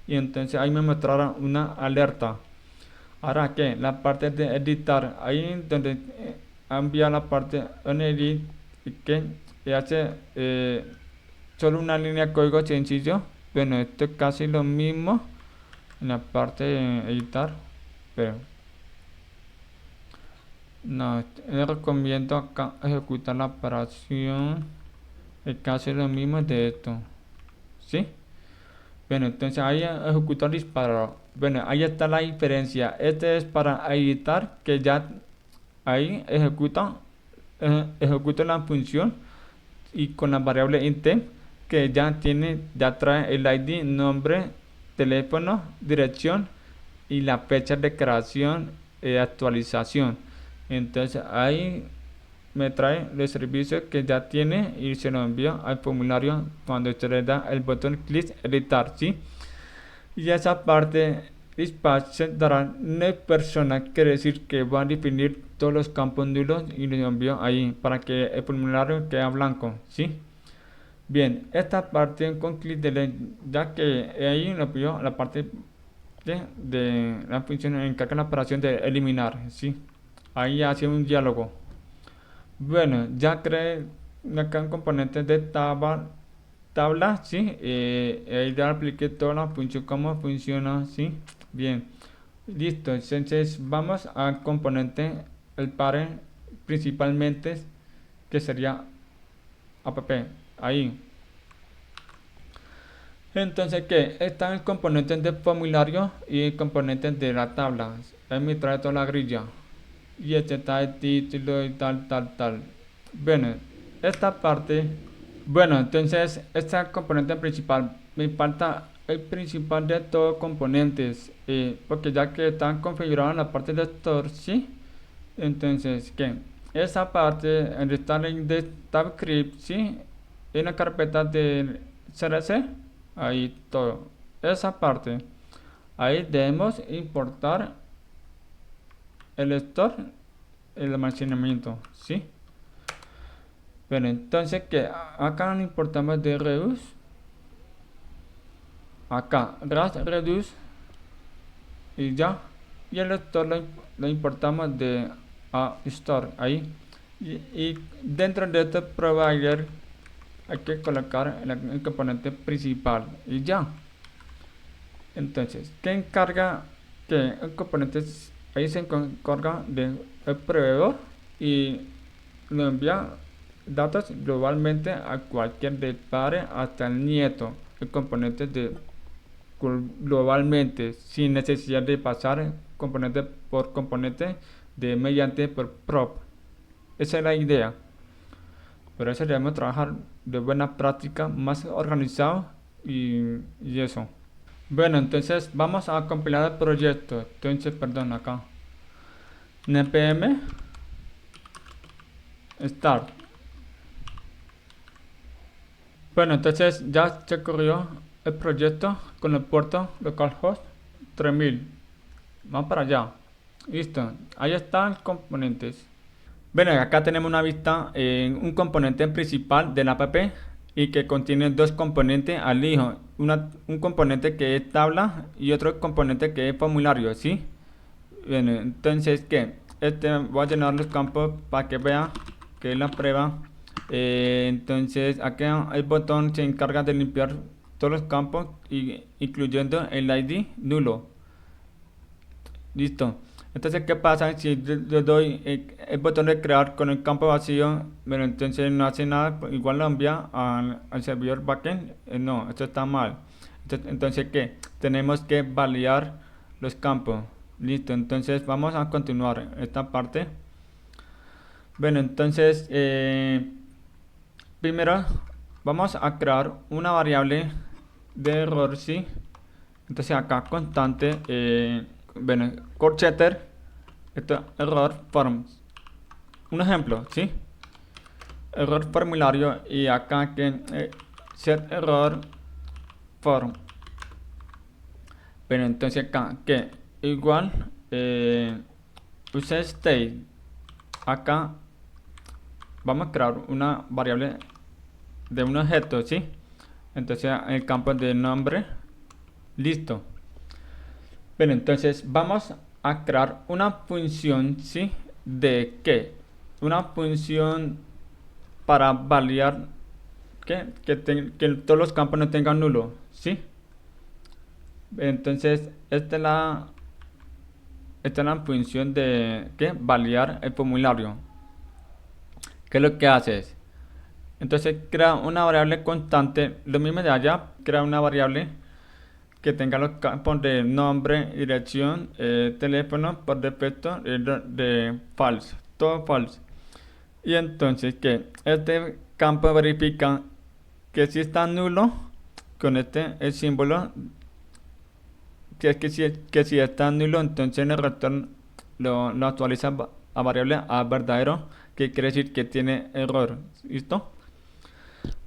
S1: Y entonces ahí me mostrará una alerta. Ahora que la parte de editar, ahí donde envía la parte en edit que hace solo una línea de código sencillo. Bueno, esto es casi lo mismo en la parte de editar, pero no, les recomiendo acá ejecutar la operación. Es casi lo mismo de esto, ¿sí? Bueno, entonces ahí ejecutar disparo. Bueno, ahí está la diferencia. Este es para editar, que ya ahí ejecuta la función y con la variable int que ya trae el ID, nombre, teléfono, dirección y la fecha de creación y actualización. Entonces ahí me trae el servicio que ya tiene y se lo envía al formulario cuando usted le da el botón clic editar, ¿sí? Y esa parte dispatch se dará una persona, quiere decir que va a definir todos los campos nulos y lo envío ahí para que el formulario quede blanco, ¿sí? Bien, esta parte con clic de ya que ahí lo pidió la parte de la función encarga la operación de eliminar, ¿sí? Ahí hace un diálogo. Bueno, ya creé acá un componente de tabla, ¿sí? Ahí ya apliqué toda la función, cómo funciona, ¿sí? Bien, listo. Entonces vamos al componente, el parent, principalmente, que sería app, ahí. Entonces, ¿qué? Está el componente de formulario y el componente de la tabla. Ahí me trae toda la grilla. Y este está el título y tal. Bueno, esta parte. Bueno, entonces, este es el componente principal. Me falta el principal de todos los componentes. Porque ya que están configurados en la parte de store, ¿sí? Entonces, ¿qué? Esa parte, en está el de TabScript, ¿sí? En la carpeta de CRC, ahí todo. Esa parte, ahí debemos importar el store, el almacenamiento, ¿sí? Pero entonces, ¿qué? Acá lo importamos de reduce. Acá, reduce y ya. Y el store lo importamos de store, ahí. Y dentro de este provider hay que colocar el componente principal y ya. Entonces, ¿qué encarga? Que el componente ahí se encarga del proveedor y lo envía datos globalmente a cualquier de padre hasta el nieto. El componente de globalmente sin necesidad de pasar componente por componente de mediante por prop. Esa es la idea. Pero eso debemos trabajar de buena práctica, más organizado y eso. Bueno, entonces vamos a compilar el proyecto. Entonces, perdón, acá. npm start. Bueno, entonces ya se corrió el proyecto con el puerto localhost 3000. Vamos para allá. Listo. Ahí están componentes. Bueno, acá tenemos una vista en un componente principal de la app y que contiene dos componentes al hijo. Un componente que es tabla y otro componente que es formulario, ¿sí? Bueno, entonces, ¿qué? Voy a llenar los campos para que vea que es la prueba. Entonces, acá el botón se encarga de limpiar todos los campos, incluyendo el ID nulo. Listo. Entonces, ¿qué pasa si yo doy el botón de crear con el campo vacío? Bueno, entonces no hace nada, igual lo envía al servidor backend. No, esto está mal. Entonces, ¿qué? Tenemos que validar los campos. Listo, entonces vamos a continuar esta parte. Bueno, entonces, primero vamos a crear una variable de error, ¿sí? Entonces acá constante, bueno, corchetter, esto error forms. Un ejemplo, ¿sí? Error formulario y acá que set error form. Pero entonces acá que igual use state. Acá vamos a crear una variable de un objeto, ¿sí? Entonces en el campo de nombre, listo. Bueno, entonces vamos a crear una función, ¿sí? ¿De qué? Una función para validar que todos los campos no tengan nulo, ¿sí? Entonces esta es la función de validar el formulario. ¿Qué es lo que haces? Entonces crea una variable constante, lo mismo de allá, crea una variable que tenga los campos de nombre, dirección, teléfono, por defecto de false, todo false. Y entonces que este campo verifica que si está nulo, con el símbolo, que si está nulo, entonces en el retorno lo actualiza a variable a verdadero, que quiere decir que tiene error. ¿Listo?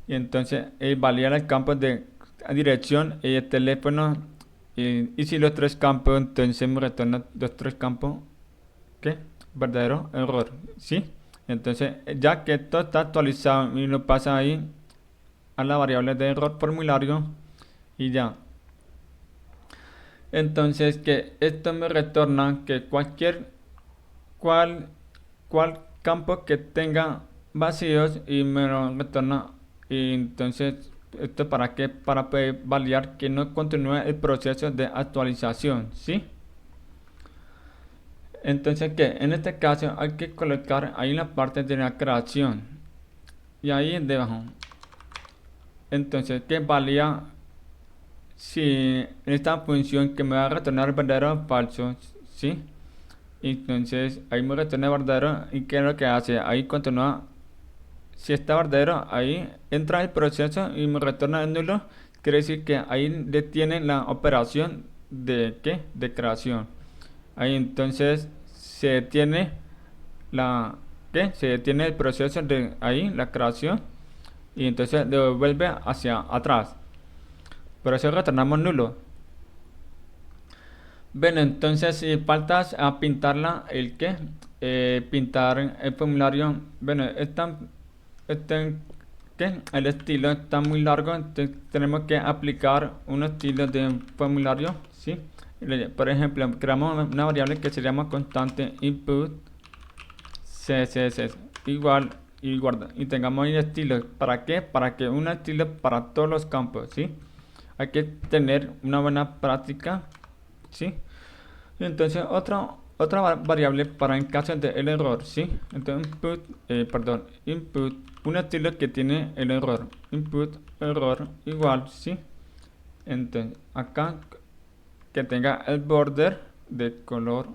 S1: Y entonces valida el campo de dirección y el teléfono. Y si los tres campos, entonces me retorna los tres campos, ¿qué? Verdadero error, ¿sí? Entonces, ya que esto está actualizado y lo pasa ahí a la variable de error formulario y ya. Entonces, que esto me retorna que cual campo que tenga vacíos y me lo retorna. Y entonces, ¿esto para qué? Para poder validar que no continúe el proceso de actualización, ¿sí? Entonces, ¿qué? En este caso hay que colocar ahí la parte de la creación y ahí debajo. Entonces, que valida si esta función que me va a retornar verdadero o falso, ¿sí? Entonces, ahí me retorna verdadero y ¿qué es lo que hace? Ahí continúa. Si está verdadero, ahí entra el proceso y me retorna el nulo. Quiere decir que ahí detiene la operación de ¿qué? De creación. Ahí entonces se detiene se detiene el proceso de ahí, la creación, y entonces devuelve hacia atrás. Por eso retornamos nulo. Bueno, entonces si faltas a pintarla, pintar el formulario. Bueno, este, el estilo está muy largo, entonces tenemos que aplicar un estilo de formulario, ¿sí? Por ejemplo, creamos una variable que se llama constante input css igual y tengamos un estilo. ¿Para qué? Para que un estilo para todos los campos, ¿sí? Hay que tener una buena práctica, ¿sí? Y entonces otra variable para en caso de el error, ¿sí? Entonces input un estilo que tiene el error, input error igual, ¿sí? Entonces acá que tenga el border de color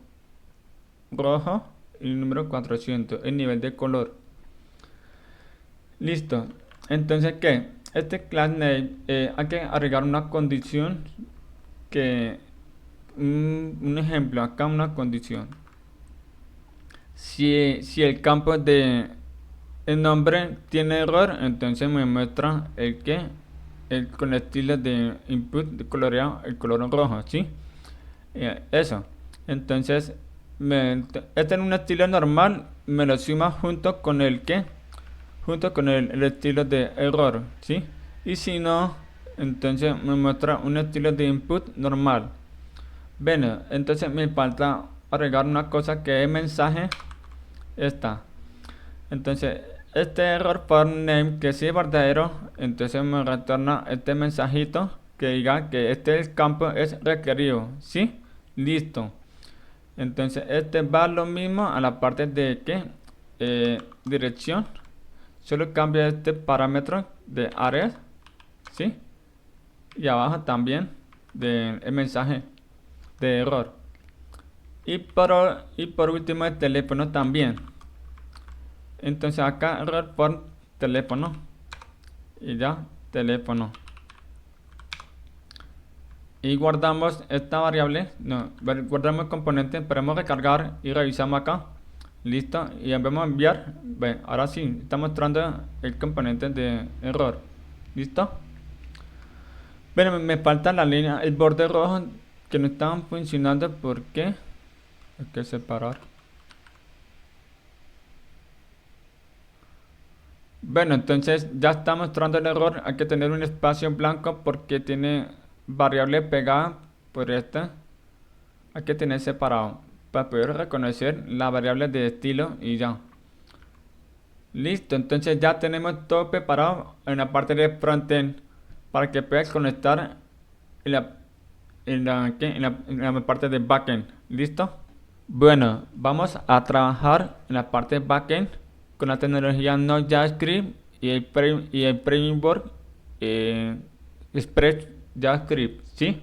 S1: rojo y el número 400, el nivel de color. Listo. Entonces, ¿qué? Este class name hay que agregar una condición que un ejemplo, acá una condición. Si el campo de el nombre tiene error, entonces me muestra con el estilo de input de coloreado, el color rojo, ¿sí? Eso. Entonces, este en un estilo normal me lo suma junto con el estilo de error, ¿sí? Y si no, entonces me muestra un estilo de input normal. Bueno, entonces me falta agregar una cosa que es mensaje. Esta. Entonces, este error for name que si es verdadero, entonces me retorna este mensajito que diga que este campo es requerido, ¿sí? Listo. Entonces, este va lo mismo a la parte de dirección. Solo cambia este parámetro de áreas, ¿sí? Y abajo también el mensaje de error. Y por último el teléfono también. Entonces acá error por teléfono. Y ya, teléfono. Y guardamos esta variable. No, guardamos el componente. Esperemos recargar y revisamos acá. Listo. Y vamos a enviar. Bueno, ahora sí, está mostrando el componente de error. ¿Listo? Bueno, me falta la línea, el borde rojo que no estaban funcionando. ¿Por qué? Hay que separar. Bueno, entonces ya está mostrando el error. Hay que tener un espacio blanco porque tiene variable pegada por esta. Hay que tener separado para poder reconocer la variable de estilo y ya. Listo, entonces ya tenemos todo preparado en la parte de frontend para que puedas conectar en la parte de backend. ¿Listo? Bueno, vamos a trabajar en la parte de backend con la tecnología Node JavaScript y el framework Express JavaScript, ¿sí?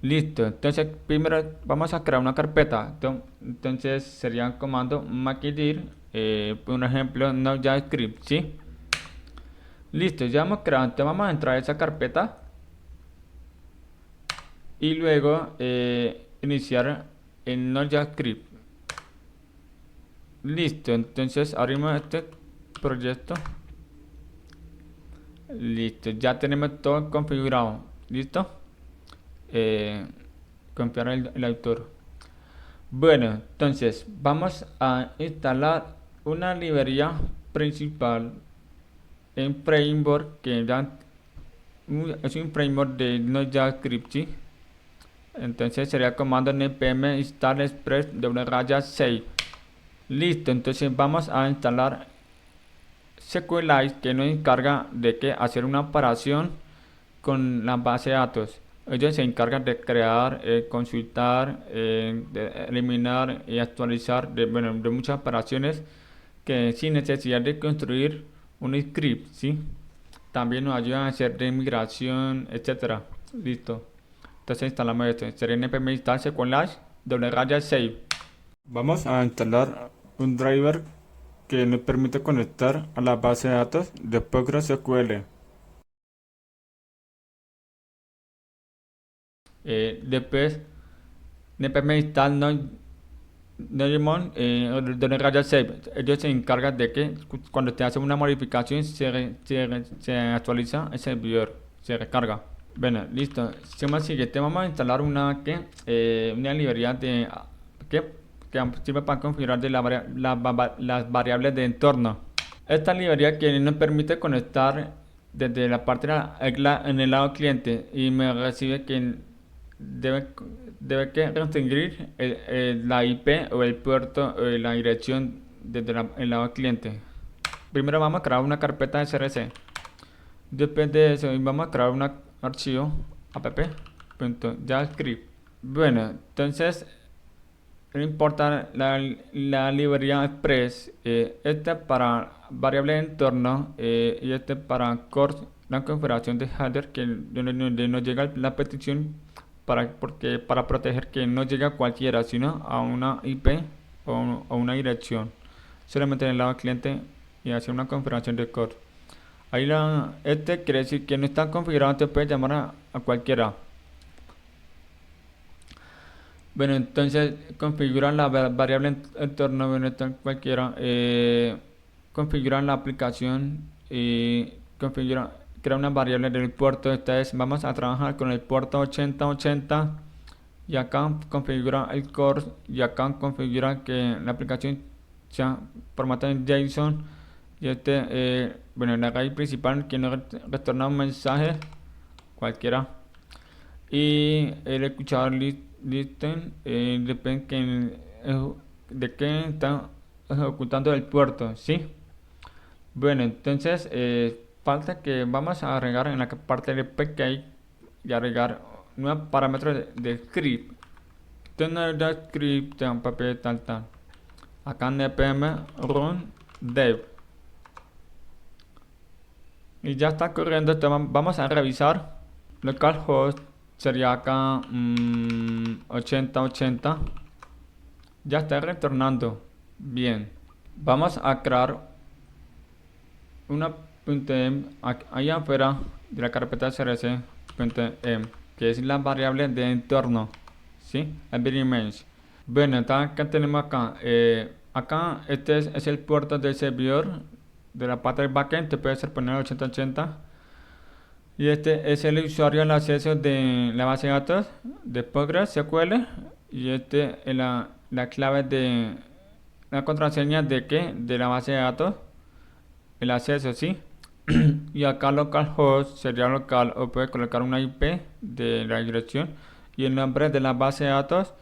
S1: Listo, entonces primero vamos a crear una carpeta. Entonces sería el comando makedir, por ejemplo, Node JavaScript, ¿sí? Listo, ya hemos creado. Entonces vamos a entrar a esa carpeta y luego iniciar el Node JavaScript. Listo, entonces abrimos este proyecto. Listo, ya tenemos todo configurado. ¿Listo? Confiar el autor. Bueno, entonces vamos a instalar una librería principal en framework que ya es un framework de Node JavaScript, ¿sí? Entonces sería comando npm install express _save. Listo, entonces vamos a instalar SQLite, que nos encarga de hacer una operación con la base de datos. Ellos se encargan de crear, consultar, de eliminar y actualizar de muchas operaciones que sin necesidad de construir un script, ¿sí? También nos ayudan a hacer de migración, etcétera. Listo. Entonces instalamos esto. Sería npm install SQLite _save. Vamos a instalar un driver que nos permite conectar a la base de datos de PostgreSQL. Después npm install Nodemon _save. Ellos se encargan de que cuando te hacen una modificación se actualiza el servidor, se recarga. Bueno, listo. Seguimos al siguiente. Vamos a instalar una librería que sirve para configurar las variables de entorno. Esta librería que nos permite conectar desde la parte en el lado cliente y me recibe que debe que restringir la IP o el puerto o la dirección desde el lado cliente. Primero vamos a crear una carpeta de CRC. Después de eso vamos a crear un archivo app.javascript. Bueno, entonces no importa la librería Express, este para variable de entorno y este para core, la configuración de header que donde no llega la petición para proteger que no llegue a cualquiera, sino a una IP o una dirección, solamente en el lado cliente y hacer una configuración de core. Ahí este quiere decir que no está configurado, te puede llamar a cualquiera. Bueno, entonces configuran la variable entorno, bueno, cualquiera, configuran la aplicación y configuran, crea una variable del puerto. Esta vez vamos a trabajar con el puerto 8080 y acá configura el core y acá configura que la aplicación sea formatada en JSON y bueno, el array principal que nos retorna un mensaje cualquiera y el escuchador listen depende de qué está ejecutando el puerto, ¿sí? Bueno, entonces falta que vamos a agregar en la parte de PK y agregar nuevos parámetros de script. Tener de script en papel tal. Acá en npm run dev y ya está corriendo. Vamos a revisar localhost. Sería acá 8080. Ya está retornando. Bien. Vamos a crear una .m allá afuera de la carpeta crc.m, que es la variable de entorno. ¿Sí? Environment. Bueno, acá tenemos acá. Acá este es el puerto del servidor de la parte del backend. Te puede ser poner 8080. Y este es el usuario, el acceso de la base de datos de PostgreSQL. Y este es la clave de la contraseña de qué, de la base de datos, el acceso, ¿sí? Y acá localhost sería local, o puede colocar una IP de la dirección y el nombre de la base de datos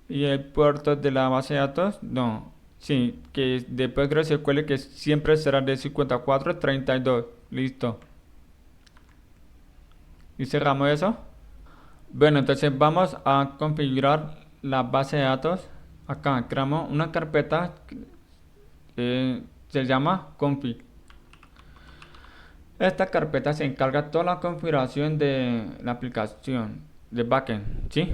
S1: y el puerto de la base de datos, no, sí, que de PostgreSQL, que siempre será de 5432. Listo. Y cerramos eso. Bueno, entonces vamos a configurar la base de datos. Acá creamos una carpeta que se llama config. Esta carpeta se encarga de toda la configuración de la aplicación de backend, ¿sí?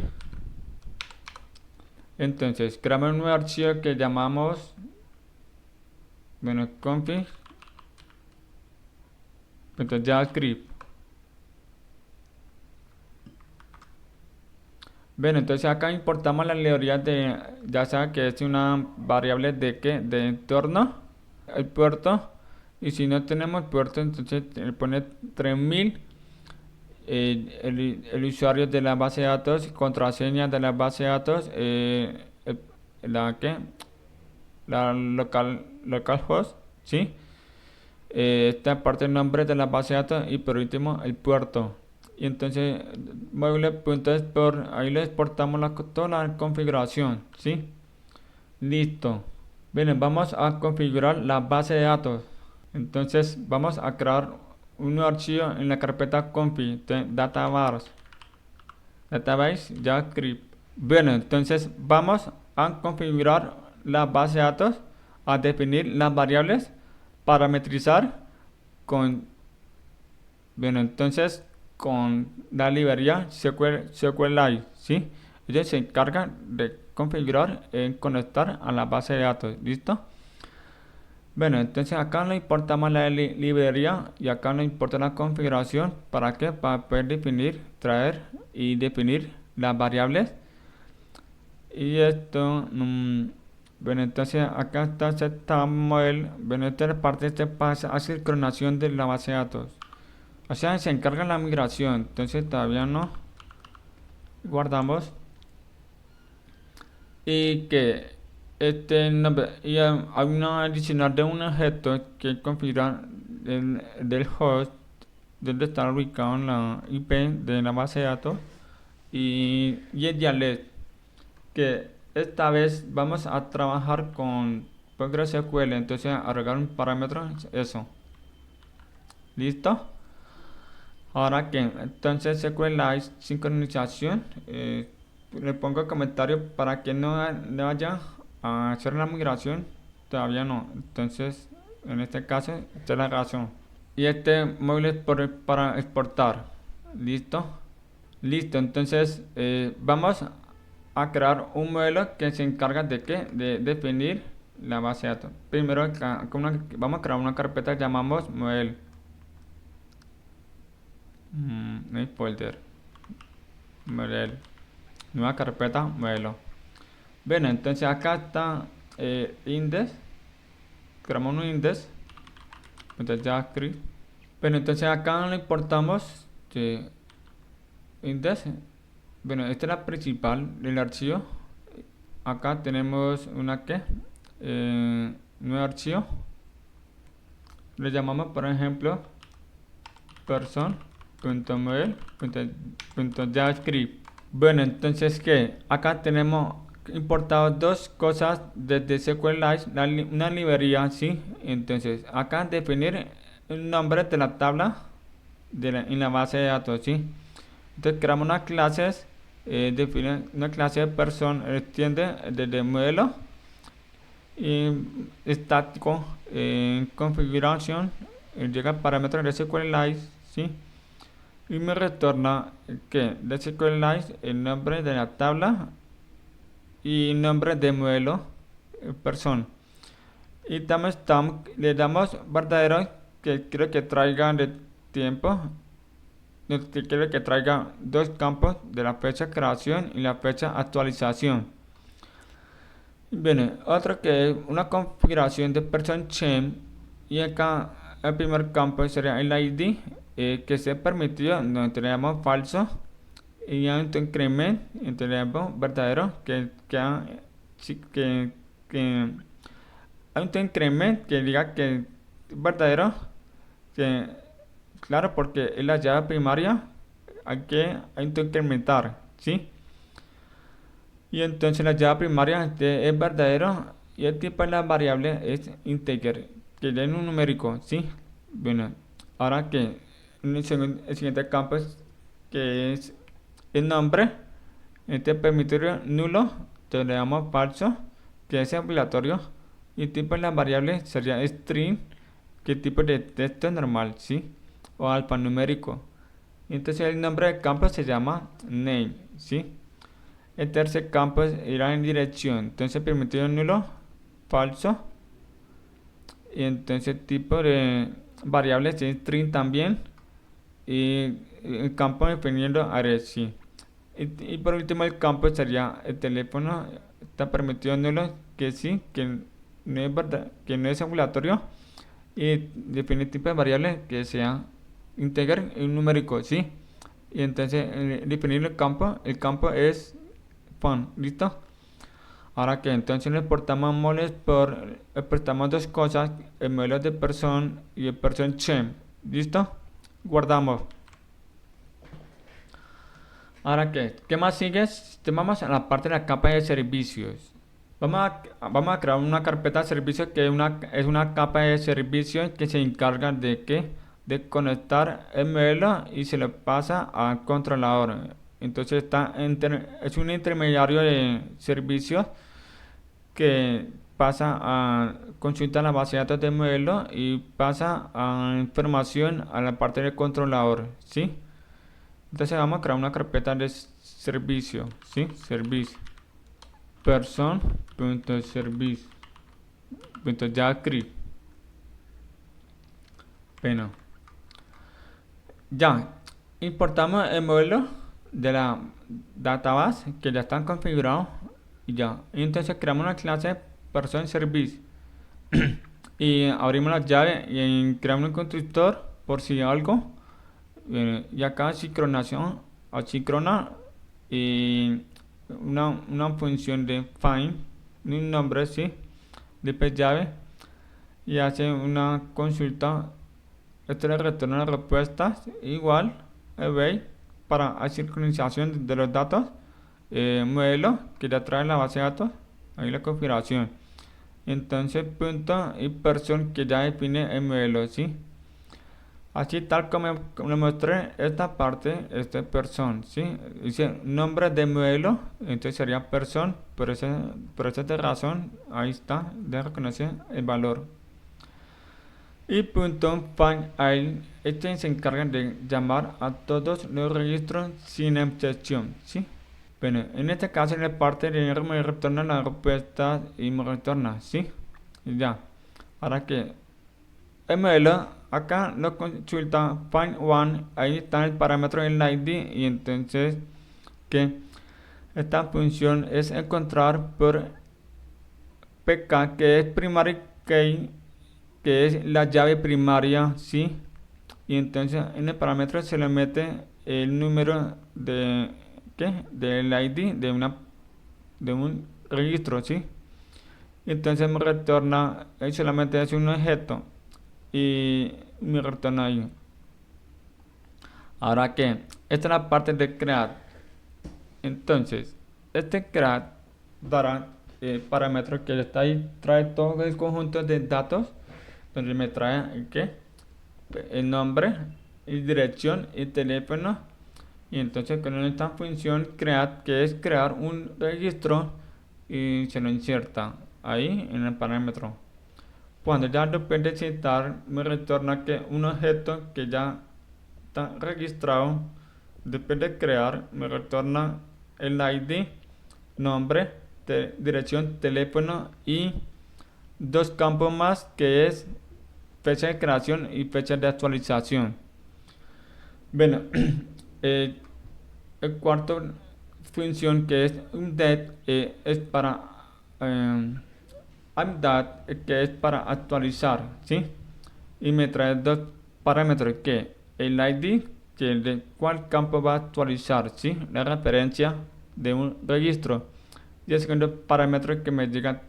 S1: Entonces creamos un nuevo archivo que llamamos, bueno, config, entonces JavaScript. Bueno, entonces acá importamos la librería de, ya sea que es una variable de qué, de entorno, el puerto, y si no tenemos puerto, entonces pone 3000, el usuario de la base de datos, contraseña de la base de datos, la que, la localhost, ¿sí? Esta parte el nombre de la base de datos y por último el puerto. Y entonces mobile.export, ahí le exportamos toda la configuración, ¿sí? Listo. Bien, vamos a configurar la base de datos. Entonces vamos a crear un nuevo archivo en la carpeta config de database JavaScript. Bueno, entonces vamos a configurar la base de datos, a definir las variables, parametrizar con, bueno, entonces con la librería SQLite, ¿sí? Ella se encarga de configurar y conectar a la base de datos, ¿listo? Bueno, entonces acá no importamos la librería y acá no importa la configuración. ¿Para qué? Para poder definir, traer y definir las variables. Y esto, bueno, entonces acá está setup model. Bueno, esta parte este pasa a sincronización de la base de datos. O sea, se encarga la migración. Entonces todavía no. Guardamos. Y que y hay una adicional de un objeto que configura del host donde está ubicado en la IP de la base de datos y el dialect, que esta vez vamos a trabajar con PostgreSQL. Entonces agregar un parámetro, eso. ¿Listo? Ahora que entonces SQLite sincronización, le pongo comentario para que no le vaya a hacer la migración, todavía no. Entonces en este caso esta es la razón. Y este móvil es para exportar. ¿Listo? Listo, entonces vamos a crear un modelo que se encarga de qué, de definir la base de datos. Primero vamos a crear una carpeta que llamamos model. No hay folder. Model. Nueva carpeta, modelo. Bueno, entonces acá está index, creamos un index, entonces JavaScript. Bueno, entonces acá le importamos index. Bueno, esta es la principal del archivo. Acá tenemos una que nuevo archivo. Le llamamos, por ejemplo, person.model.javascript. Bueno, entonces que acá tenemos importado dos cosas desde SQLite, una librería, ¿sí? Entonces acá definir el nombre de la tabla en la base de datos, ¿sí? Entonces creamos unas clases, define una clase de person, extiende desde modelo y estático, configuración, llega al parámetro de SQLite, ¿sí? Y me retorna que de SQLite el nombre de la tabla y nombre de modelo person. Y también le damos verdadero que quiero que traiga de tiempo, que quiero que traiga dos campos de la fecha de creación y la fecha de actualización. Bien, otro que es una configuración de person chain, y acá el primer campo sería el ID, que se permitió donde tenemos falso, y en increment tenemos verdadero que hay un increment que diga que verdadero, que claro, porque es la llave primaria, hay que incrementar, ¿sí? Y entonces la llave primaria es verdadero y el tipo de la variable es integer, que es un numérico, ¿sí? Bueno, ahora que el siguiente campo es que es el nombre, este permitir nulo, entonces le damos falso, que es obligatorio, y el tipo de la variable sería string, que tipo de texto normal, ¿sí? O alfanumérico. Entonces el nombre del campo se llama name, ¿sí? El tercer campo irá en dirección, entonces permitido nulo, falso, y entonces tipo de variable es string también, y el campo definiendo array, sí. Y por último el campo sería el teléfono, está permitido nulo, que sí, que no es verdad, que no es ambulatorio, y definir tipo de variable que sea integer y numérico, sí. Y entonces definir el campo es phone, ¿listo? Ahora que entonces le exportamos moles exportamos dos cosas, el modelo de person y el person chain, ¿listo? Guardamos. Ahora que, ¿qué más sigue? Vamos a la parte de la capa de servicios. Vamos a crear una carpeta de servicios que es una capa de servicios que se encarga de conectar el modelo y se lo pasa al controlador. Entonces es un intermediario de servicios que pasa a consultar la base de datos del modelo y pasa a información a la parte del controlador, ¿sí? Entonces vamos a crear una carpeta de servicio, ¿sí? Service person.service.javascript. Bueno, ya importamos el modelo de la database que ya están configurados y ya. Y entonces creamos una clase person service y abrimos la llave y creamos un constructor por si algo. Y acá sincronación asíncrona y una función de find, un nombre, sí, de llave, y hace una consulta. Esto le retorna las respuestas igual await para la sincronización de los datos, modelo que ya trae la base de datos, ahí la configuración. Entonces punto y person que ya define el modelo, ¿sí? Así tal como le mostré esta parte, este person, ¿sí? Dice nombre de modelo, entonces sería person, por esa razón, ahí está, de reconocer el valor. Y punto find all, este se encarga de llamar a todos los registros sin excepción, ¿sí? Bueno, en este caso en la parte de me retorna la respuesta y me retorna, ¿sí? Y ya. Ahora que el modelo acá lo consulta find one, ahí está el parámetro del ID y entonces que Esta función es encontrar por pk, que es primary key, que es la llave primaria, ¿sí? Y entonces en el parámetro se le mete el número de, ¿qué? Del ID de un registro, ¿sí? Y entonces me retorna, ahí solamente es un objeto y me retorna ahí. Ahora que, esta es la parte de crear. Entonces, este create dará parámetro que está ahí, trae todo el conjunto de datos, donde me trae el nombre, y dirección y teléfono. Y entonces con esta función create, que es crear un registro, y se lo inserta ahí en el parámetro. Cuando ya después de citar me retorna que un objeto que ya está registrado, después de crear me retorna el ID, nombre, dirección, teléfono y dos campos más, que es fecha de creación y fecha de actualización. Bueno, eh, el cuarto función, que es update, es para update, que es para actualizar, ¿sí? Y me trae dos parámetros, que el ID, que es de cuál campo va a actualizar, ¿sí? La referencia de un registro. Y el segundo parámetro, que me llega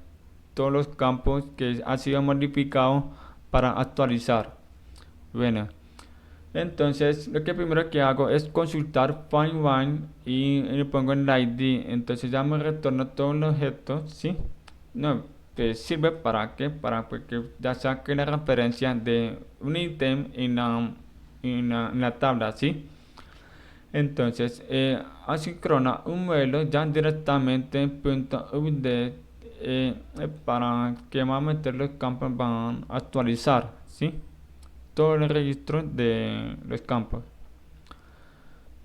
S1: todos los campos que ha sido modificado para actualizar. Bueno, entonces lo que primero que hago es consultar find one y le pongo el ID. Entonces ya me retorna todos los objetos, ¿sí? No, que sirve para que que ya saque la referencia de un ítem en la tabla, ¿sí? Entonces asincrona un modelo ya directamente en .update, para que va a meter los campos, van a actualizar, ¿sí? Todo el registro de los campos.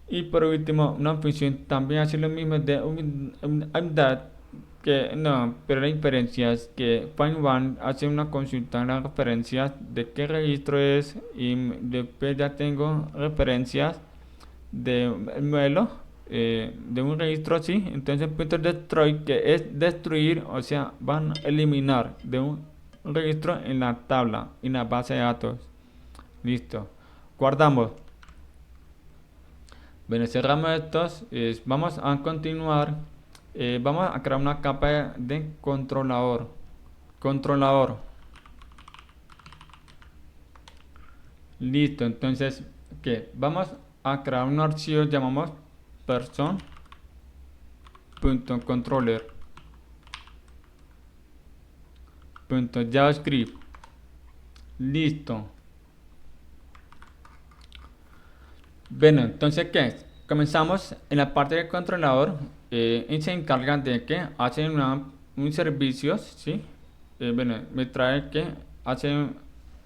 S1: Y por último, una función también hace lo mismo de update, que no, pero la diferencia es que find one hace una consulta en las referencias de qué registro es, y después ya tengo referencias de modelo, de un registro así. Entonces punto destroy, que es destruir, o sea, van a eliminar de un registro en la tabla, en la base de datos. Listo, guardamos. Bueno, cerramos estos. Vamos a continuar. Vamos a crear una capa de controlador. Controlador. Listo, entonces, ¿qué? Vamos a crear un archivo, llamamos person.controller.javascript. Listo. Bueno, entonces, ¿qué es? Comenzamos en la parte del controlador, y se encarga de que hace un servicio, ¿sí? Bueno, me trae que hace un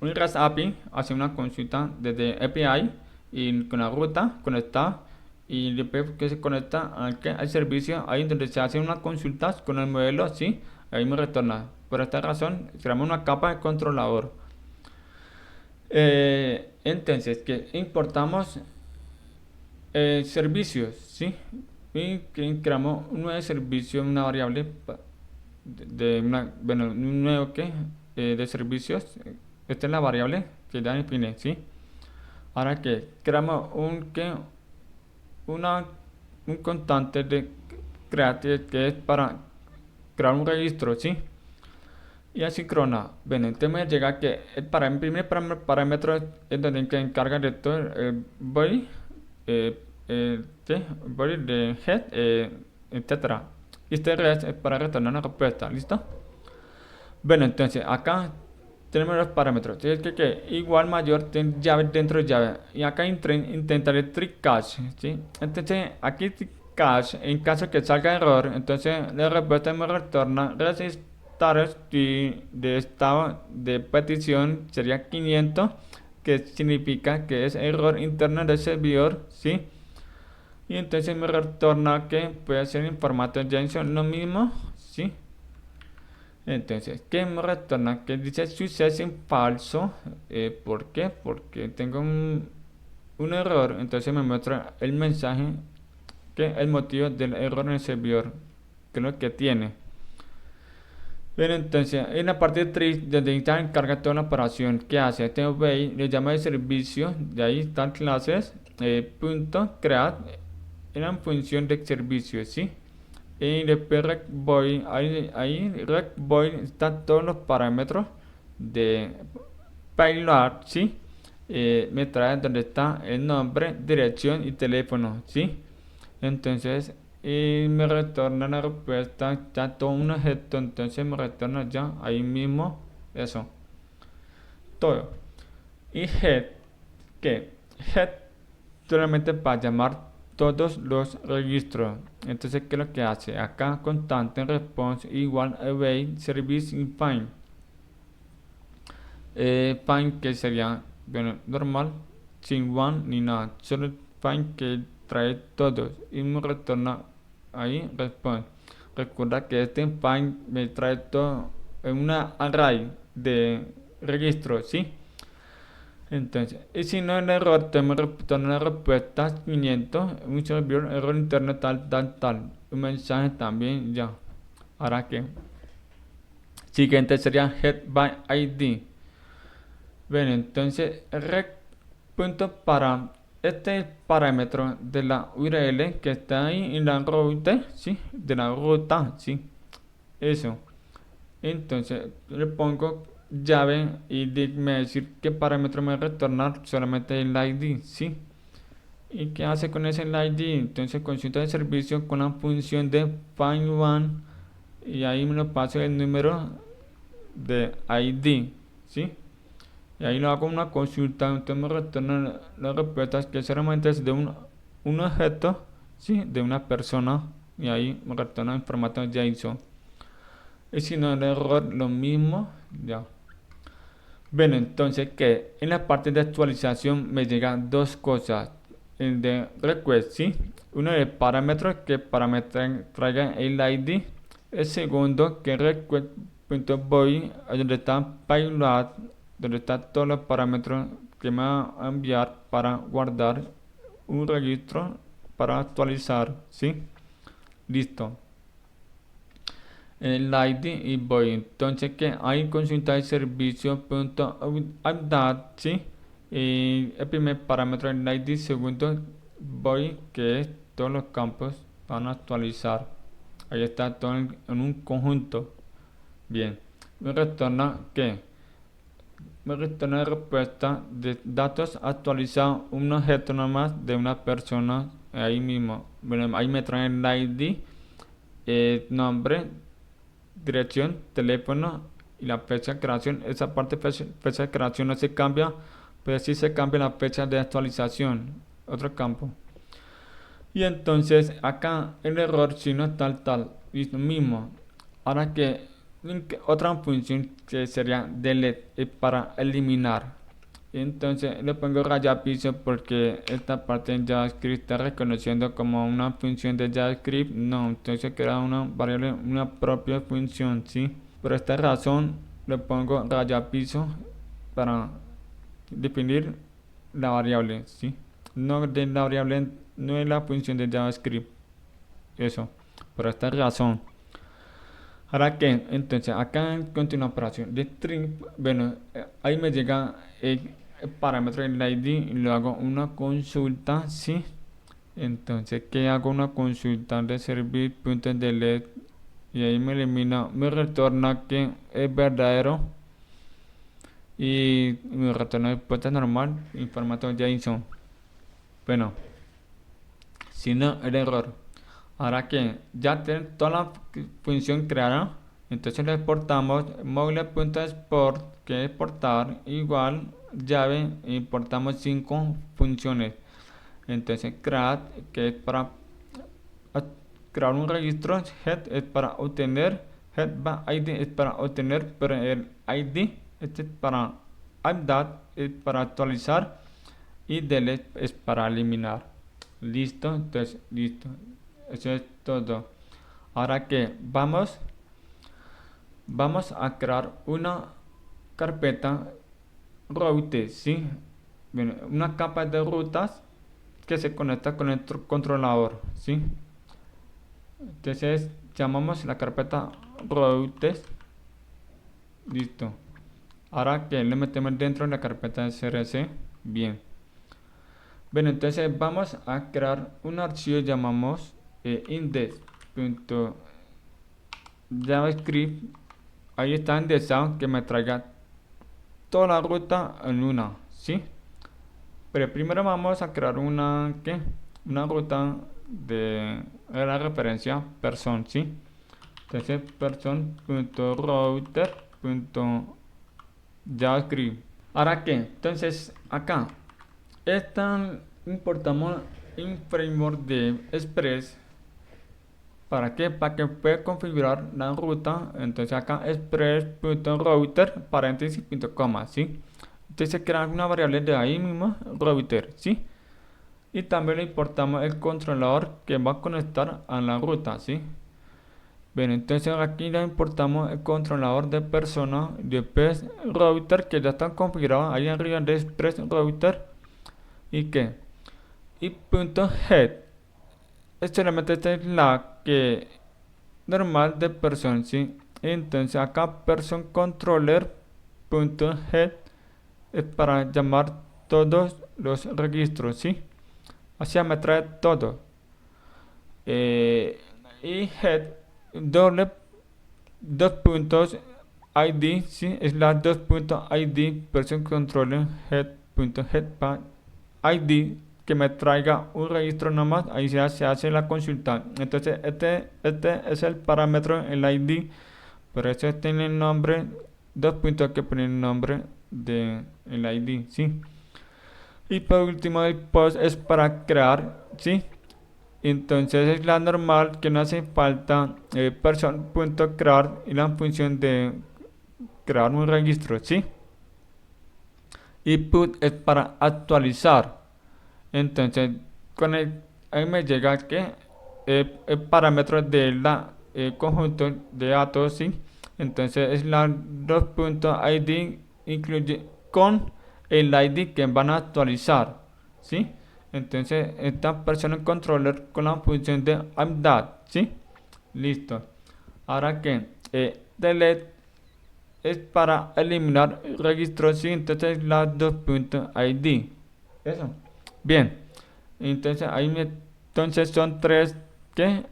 S1: REST API, hace una consulta desde API y con la ruta conectada, y después que se conecta al servicio, ahí donde se hace unas consultas con el modelo, ¿sí? Ahí me retorna. Por esta razón, creamos una capa de controlador. Entonces, que importamos servicios, ¿sí? Y creamos un nuevo servicio, una variable un nuevo de servicios. Esta es la variable que ya define, ¿sí? Ahora que creamos un constante de create, que es para crear un registro, ¿sí? Y asíncrona. Bueno, entonces me llega que el primer parámetro es donde se encarga de todo el body, body de head, etcétera. Y este rest es para retornar una respuesta. ¿Listo? Bueno, entonces acá tenemos los parámetros. Tienes que igual mayor llave dentro de llave. Y acá intentaré trick catch, ¿sí? Entonces aquí trick catch, en caso que salga error, entonces la respuesta me retorna de estado de petición, sería 500, que significa que es error interno del servidor, ¿sí? Y entonces me retorna que puede ser en formato JSON lo mismo, ¿sí? Entonces, ¿qué me retorna? Que dice suceso en falso. ¿Por qué? Porque tengo un error. Entonces me muestra el mensaje que el motivo del error en el servidor, que es lo que tiene. Bien, entonces en la parte de tree, donde está encarga toda la operación que hace este obey, le llama de servicio, de ahí están clases, punto create, en la función de servicio, ¿sí? Y después rec void, ahí rec void están todos los parámetros de payload, ¿sí? Me trae donde está el nombre, dirección y teléfono, ¿sí? Entonces, y me retorna la respuesta, ya todo un objeto, entonces me retorna ya ahí mismo eso, todo. Y head, ¿qué? Head solamente para llamar todos los registros. Entonces, ¿qué es lo que hace? Acá constante response igual await service in find. Find que sería, bueno, normal, sin one ni nada, solo find que trae todos y me retorna ahí response. Recuerda que este find me trae todo en una array de registros, ¿sí? Entonces, y si no el error, te me retorna la respuesta 500, un servidor, error interno tal, tal, tal. Un mensaje también ya. Ahora que siguiente sería head by ID. Bueno, entonces, rec punto para este parámetro de la URL que está ahí en la ruta, ¿sí? De la ruta, ¿sí? Eso. Entonces, le pongo llave y me decir qué parámetro me retornar solamente el ID, ¿sí? ¿Y qué hace con ese ID? Entonces, consulta el servicio con la función de find one y ahí me lo paso el número de ID, ¿sí? Y ahí lo hago una consulta, entonces me retorna la respuesta que solamente es de un objeto, ¿sí? De una persona, y ahí me retorna el formato JSON. Y si no el error, lo mismo, ya. Bueno, entonces que en la parte de actualización me llegan dos cosas. El de request, ¿sí? Uno de parámetros que traiga el ID. El segundo que request.void, donde está payload, donde está todos los parámetros que me va a enviar para guardar un registro para actualizar, ¿sí? Listo. El ID y voy. Entonces que hay consulta de servicio.update, ¿sí? Y el primer parámetro es el ID, segundo voy, que es todos los campos van a actualizar. Ahí está todo en un conjunto. Bien. Me retorna que me retorna respuesta de datos actualizados, un objeto nomás de una persona ahí mismo. Bueno, ahí me trae el ID, nombre, dirección, teléfono y la fecha de creación. Esa parte fecha de creación no se cambia, pero sí se cambia la fecha de actualización. Otro campo. Y entonces acá el error si no es tal, y lo mismo. Ahora que otra función que sería delete es para eliminar. Entonces le pongo raya piso porque esta parte en JavaScript está reconociendo como una función de JavaScript. No, entonces crea una variable, una propia función, ¿sí? Por esta razón le pongo raya piso para definir la variable, ¿sí? No de la variable, no es la función de JavaScript. Eso, por esta razón. Ahora que, entonces, acá en continua operación de string, bueno, ahí me llega el parámetro del ID y le hago una consulta, ¿sí? Entonces, que hago una consulta de service.delete y ahí me elimina, me retorna que es verdadero y me retorna respuesta normal en formato JSON. Bueno, si no, el error. Ahora que ya tenemos toda la función creada, entonces le exportamos mobile.export, que es exportar, igual llave, importamos 5 funciones. Entonces create, que es para crear un registro, head es para obtener, head by ID es para obtener, pero el ID este es para update, es para actualizar y delete es para eliminar. Listo, entonces listo. Eso es todo. Ahora que vamos a crear una carpeta route, ¿sí? Bueno, una capa de rutas que se conecta con el controlador, ¿sí? Entonces llamamos la carpeta routes. Listo. Ahora que le metemos dentro de la carpeta de CRC, bien. Bueno, entonces vamos a crear un archivo, llamamos index.javascript. Ahí está indexado, que me traiga toda la ruta en una, ¿sí? Pero primero vamos a crear una ruta de la referencia person, ¿sí? Entonces person.router.javascript. ¿Ahora qué? Entonces acá importamos un framework de Express. ¿Para qué? Para que pueda configurar la ruta. Entonces acá express.router paréntesis coma, ¿sí? Entonces se crea una variable de ahí mismo, router, ¿sí? Y también le importamos el controlador que va a conectar a la ruta, ¿sí? Bien, entonces aquí le importamos el controlador de persona de Express Router, que ya está configurado ahí arriba de Express Router. ¿Y qué? Y .head. Solamente esta es la que normal de person, ¿sí? Entonces acá person controller.head es para llamar todos los registros, ¿sí? Así me trae todo. Y head doble dos puntos id, ¿sí? Es la id person controller head para id, que me traiga un registro nomás. Ahí se hace la consulta. Entonces este es el parámetro, el id, pero este tiene el nombre, dos puntos que poner el nombre de el id, ¿sí? Y por último el post es para crear, ¿sí? Entonces es la normal, que no hace falta person.crear y la función de crear un registro, ¿sí? Y put es para actualizar. Entonces ahí me llega que el parámetro de la conjunto de datos, ¿sí? Entonces es la 2.id incluye con el id que van a actualizar, ¿sí? Entonces esta persona controller con la función de that, ¿sí? Listo. Ahora que delete es para eliminar registros, ¿sí? Entonces la 2.id. Eso. Bien. Entonces entonces son tres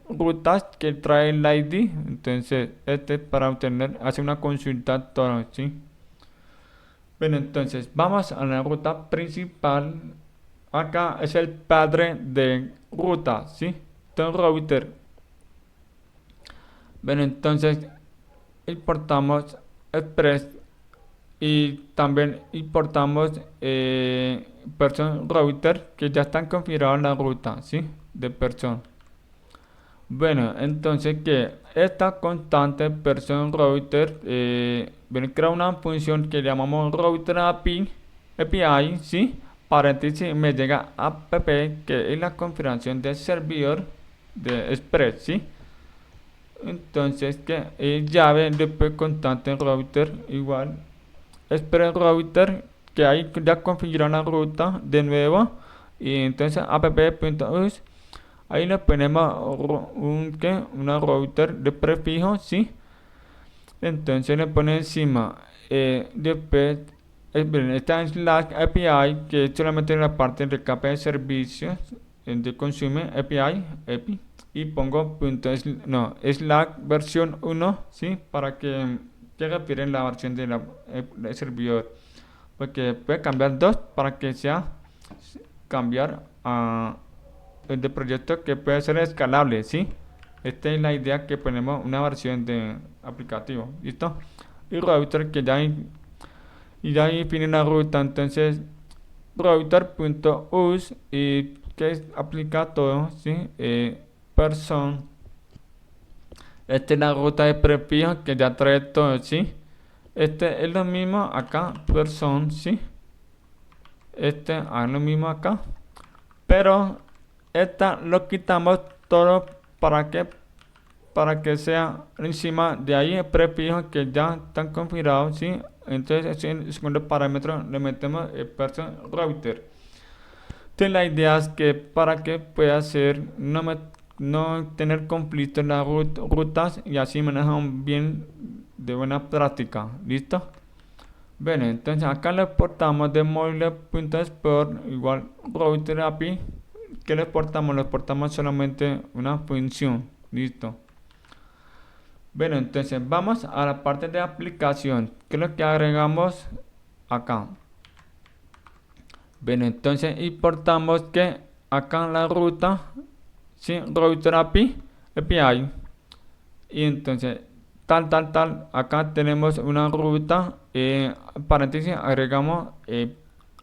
S1: rutas que trae el id. Entonces para obtener, hace una consulta todo, ¿sí? Bueno, entonces vamos a la ruta principal. Acá es el padre de ruta, ¿sí? Entonces router. Bueno, entonces importamos Express y también importamos person router, que ya están configurados en la ruta, ¿sí? De person. Bueno, entonces que esta constante person router crea una función que llamamos router API, ¿sí? Paréntesis, me llega app, que es la configuración del servidor de Express, ¿sí? Entonces que llave después constante router igual Express router, que ahí ya configurado la ruta de nuevo. Y entonces app.us, ahí le ponemos una router de prefijo, ¿sí? Entonces le pone encima después está en slash API, que es solamente la parte de capa de servicios de consume API, y pongo slash versión 1, ¿sí? Para que refieren la versión del servidor, porque puede cambiar 2 para que sea cambiar a el de proyecto, que puede ser escalable, ¿sí? Esta es la idea, que ponemos una versión de aplicativo, ¿listo? Y router, que ya define la ruta. Entonces router.us, y que aplica todo, ¿sí? Person, esta es la ruta de prefijo, que ya trae todo, ¿sí? Este es lo mismo acá, person, ¿sí? Es lo mismo acá, pero esta lo quitamos todo para que sea encima de ahí el prefijo, que ya están configurados, ¿sí? Entonces en el segundo parámetro le metemos el person router. Entonces la idea es que para que pueda ser, no tener conflicto en las rutas y así manejar bien de buena práctica. ¿Listo? Bueno, entonces acá le exportamos de mobile.export igual router API. ¿Qué le exportamos? Le exportamos solamente una función. Listo. Bueno, entonces vamos a la parte de aplicación. ¿Qué es lo que agregamos acá? Bueno, entonces importamos que acá en la ruta, ¿sí? Router API. Y entonces, tal, acá tenemos una ruta. Paréntesis, agregamos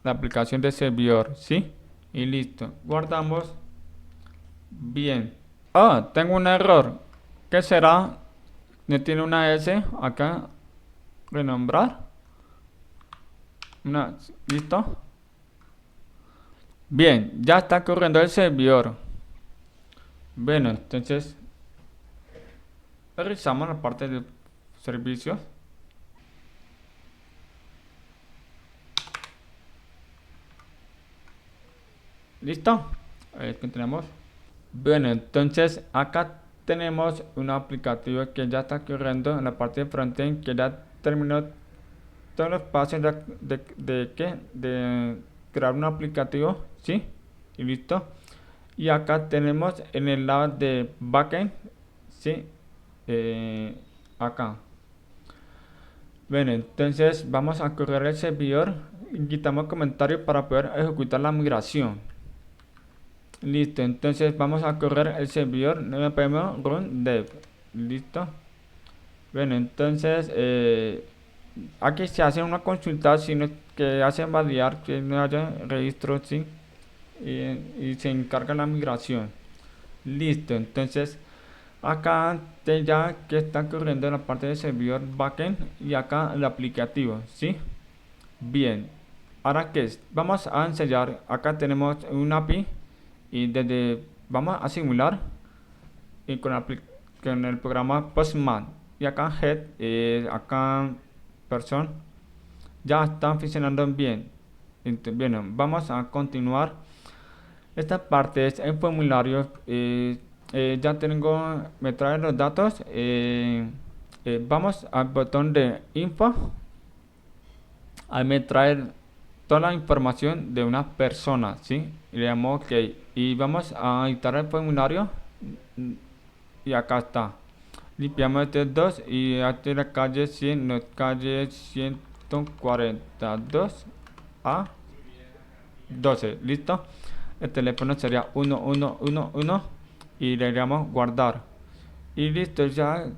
S1: la aplicación de servidor, ¿sí? Y listo. Guardamos. Bien. Ah, tengo un error. ¿Qué será? No tiene una S acá. Renombrar. ¿Listo? Bien, ya está corriendo el servidor. Bueno, entonces revisamos la parte de servicios. ¿Listo? Continuamos. Bueno, entonces acá tenemos un aplicativo que ya está corriendo en la parte de frontend, que ya terminó todos los pasos de crear un aplicativo, ¿sí? Y listo. Y acá tenemos en el lado de backend, ¿sí? Acá. Bueno, entonces vamos a correr el servidor y quitamos comentarios para poder ejecutar la migración. Listo, entonces vamos a correr el servidor npm run dev. Listo. Bueno, entonces aquí se hace una consulta, sino que hace validar que no haya registro, ¿sí? Y se encarga la migración. Listo, entonces acá ya que está corriendo la parte del servidor backend y acá el aplicativo, ¿sí? Bien, ahora que vamos a ensayar. Acá tenemos un API y vamos a simular y con el programa Postman y acá head, acá person ya están funcionando bien. Entonces, bien, vamos a continuar. Esta parte es el formulario. Ya me trae los datos. Vamos al botón de info. Ahí me trae toda la información de una persona, ¿sí? Y le damos OK. Y vamos a editar el formulario. Y acá está. Limpiamos este 2 y aquí la calle 100, no, calle 142 a 12. ¿Listo? El teléfono sería 1111 y le damos guardar. Y listo, ya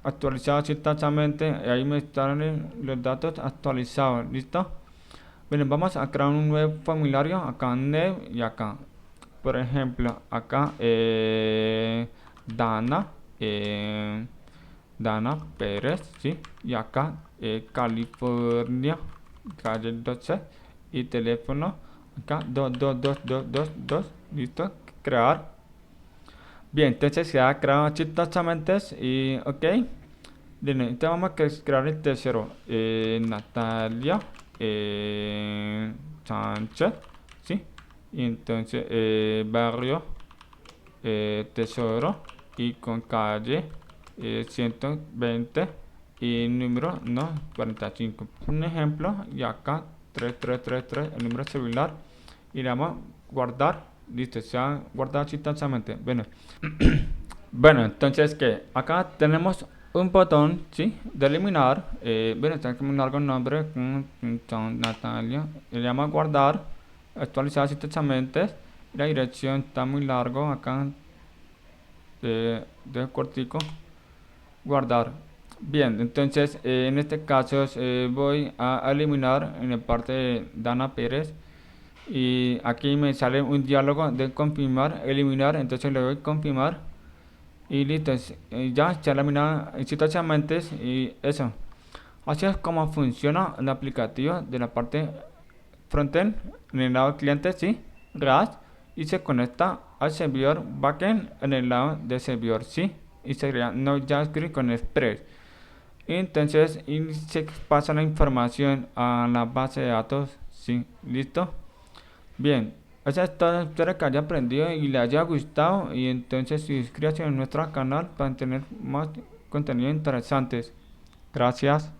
S1: actualizado exactamente. Ahí me están los datos actualizados. ¿Listo? Bueno, vamos a crear un nuevo formulario acá en Nev y acá. Por ejemplo, acá Dana Pérez, ¿sí? Y acá California, calle 12 y teléfono acá 22222. ¿Listo? Crear. Bien, entonces se ha creado exactamente y OK. Bien, entonces vamos a crear el tercero. Natalia Sánchez, ¿sí? Y entonces barrio Tesoro y con calle 120 y número 45. Un ejemplo, y acá 3333 el número celular y le damos guardar. Listo, se ha guardado instantáneamente. Bueno, bueno, entonces que acá tenemos un botón, ¿sí? De eliminar. Bueno, está que eliminar con nombre Natalia. Le llama guardar, actualizar instantáneamente. La dirección está muy largo acá de cortico. Guardar. Bien, entonces en este caso voy a eliminar en la parte de Dana Pérez. Y aquí me sale un diálogo de confirmar, eliminar. Entonces le doy confirmar. Y listo, ya se elimina instantáneamente. Y eso. Así es como funciona el aplicativo de la parte frontend en el lado cliente, sí, REST, y se conecta al servidor backend en el lado de servidor, sí, y se crea Node JavaScript con Express. Entonces y se pasa la información a la base de datos, sí, listo. Bien, esa es todo, espero que haya aprendido y le haya gustado y entonces suscríbase a nuestro canal para tener más contenido interesantes. Gracias.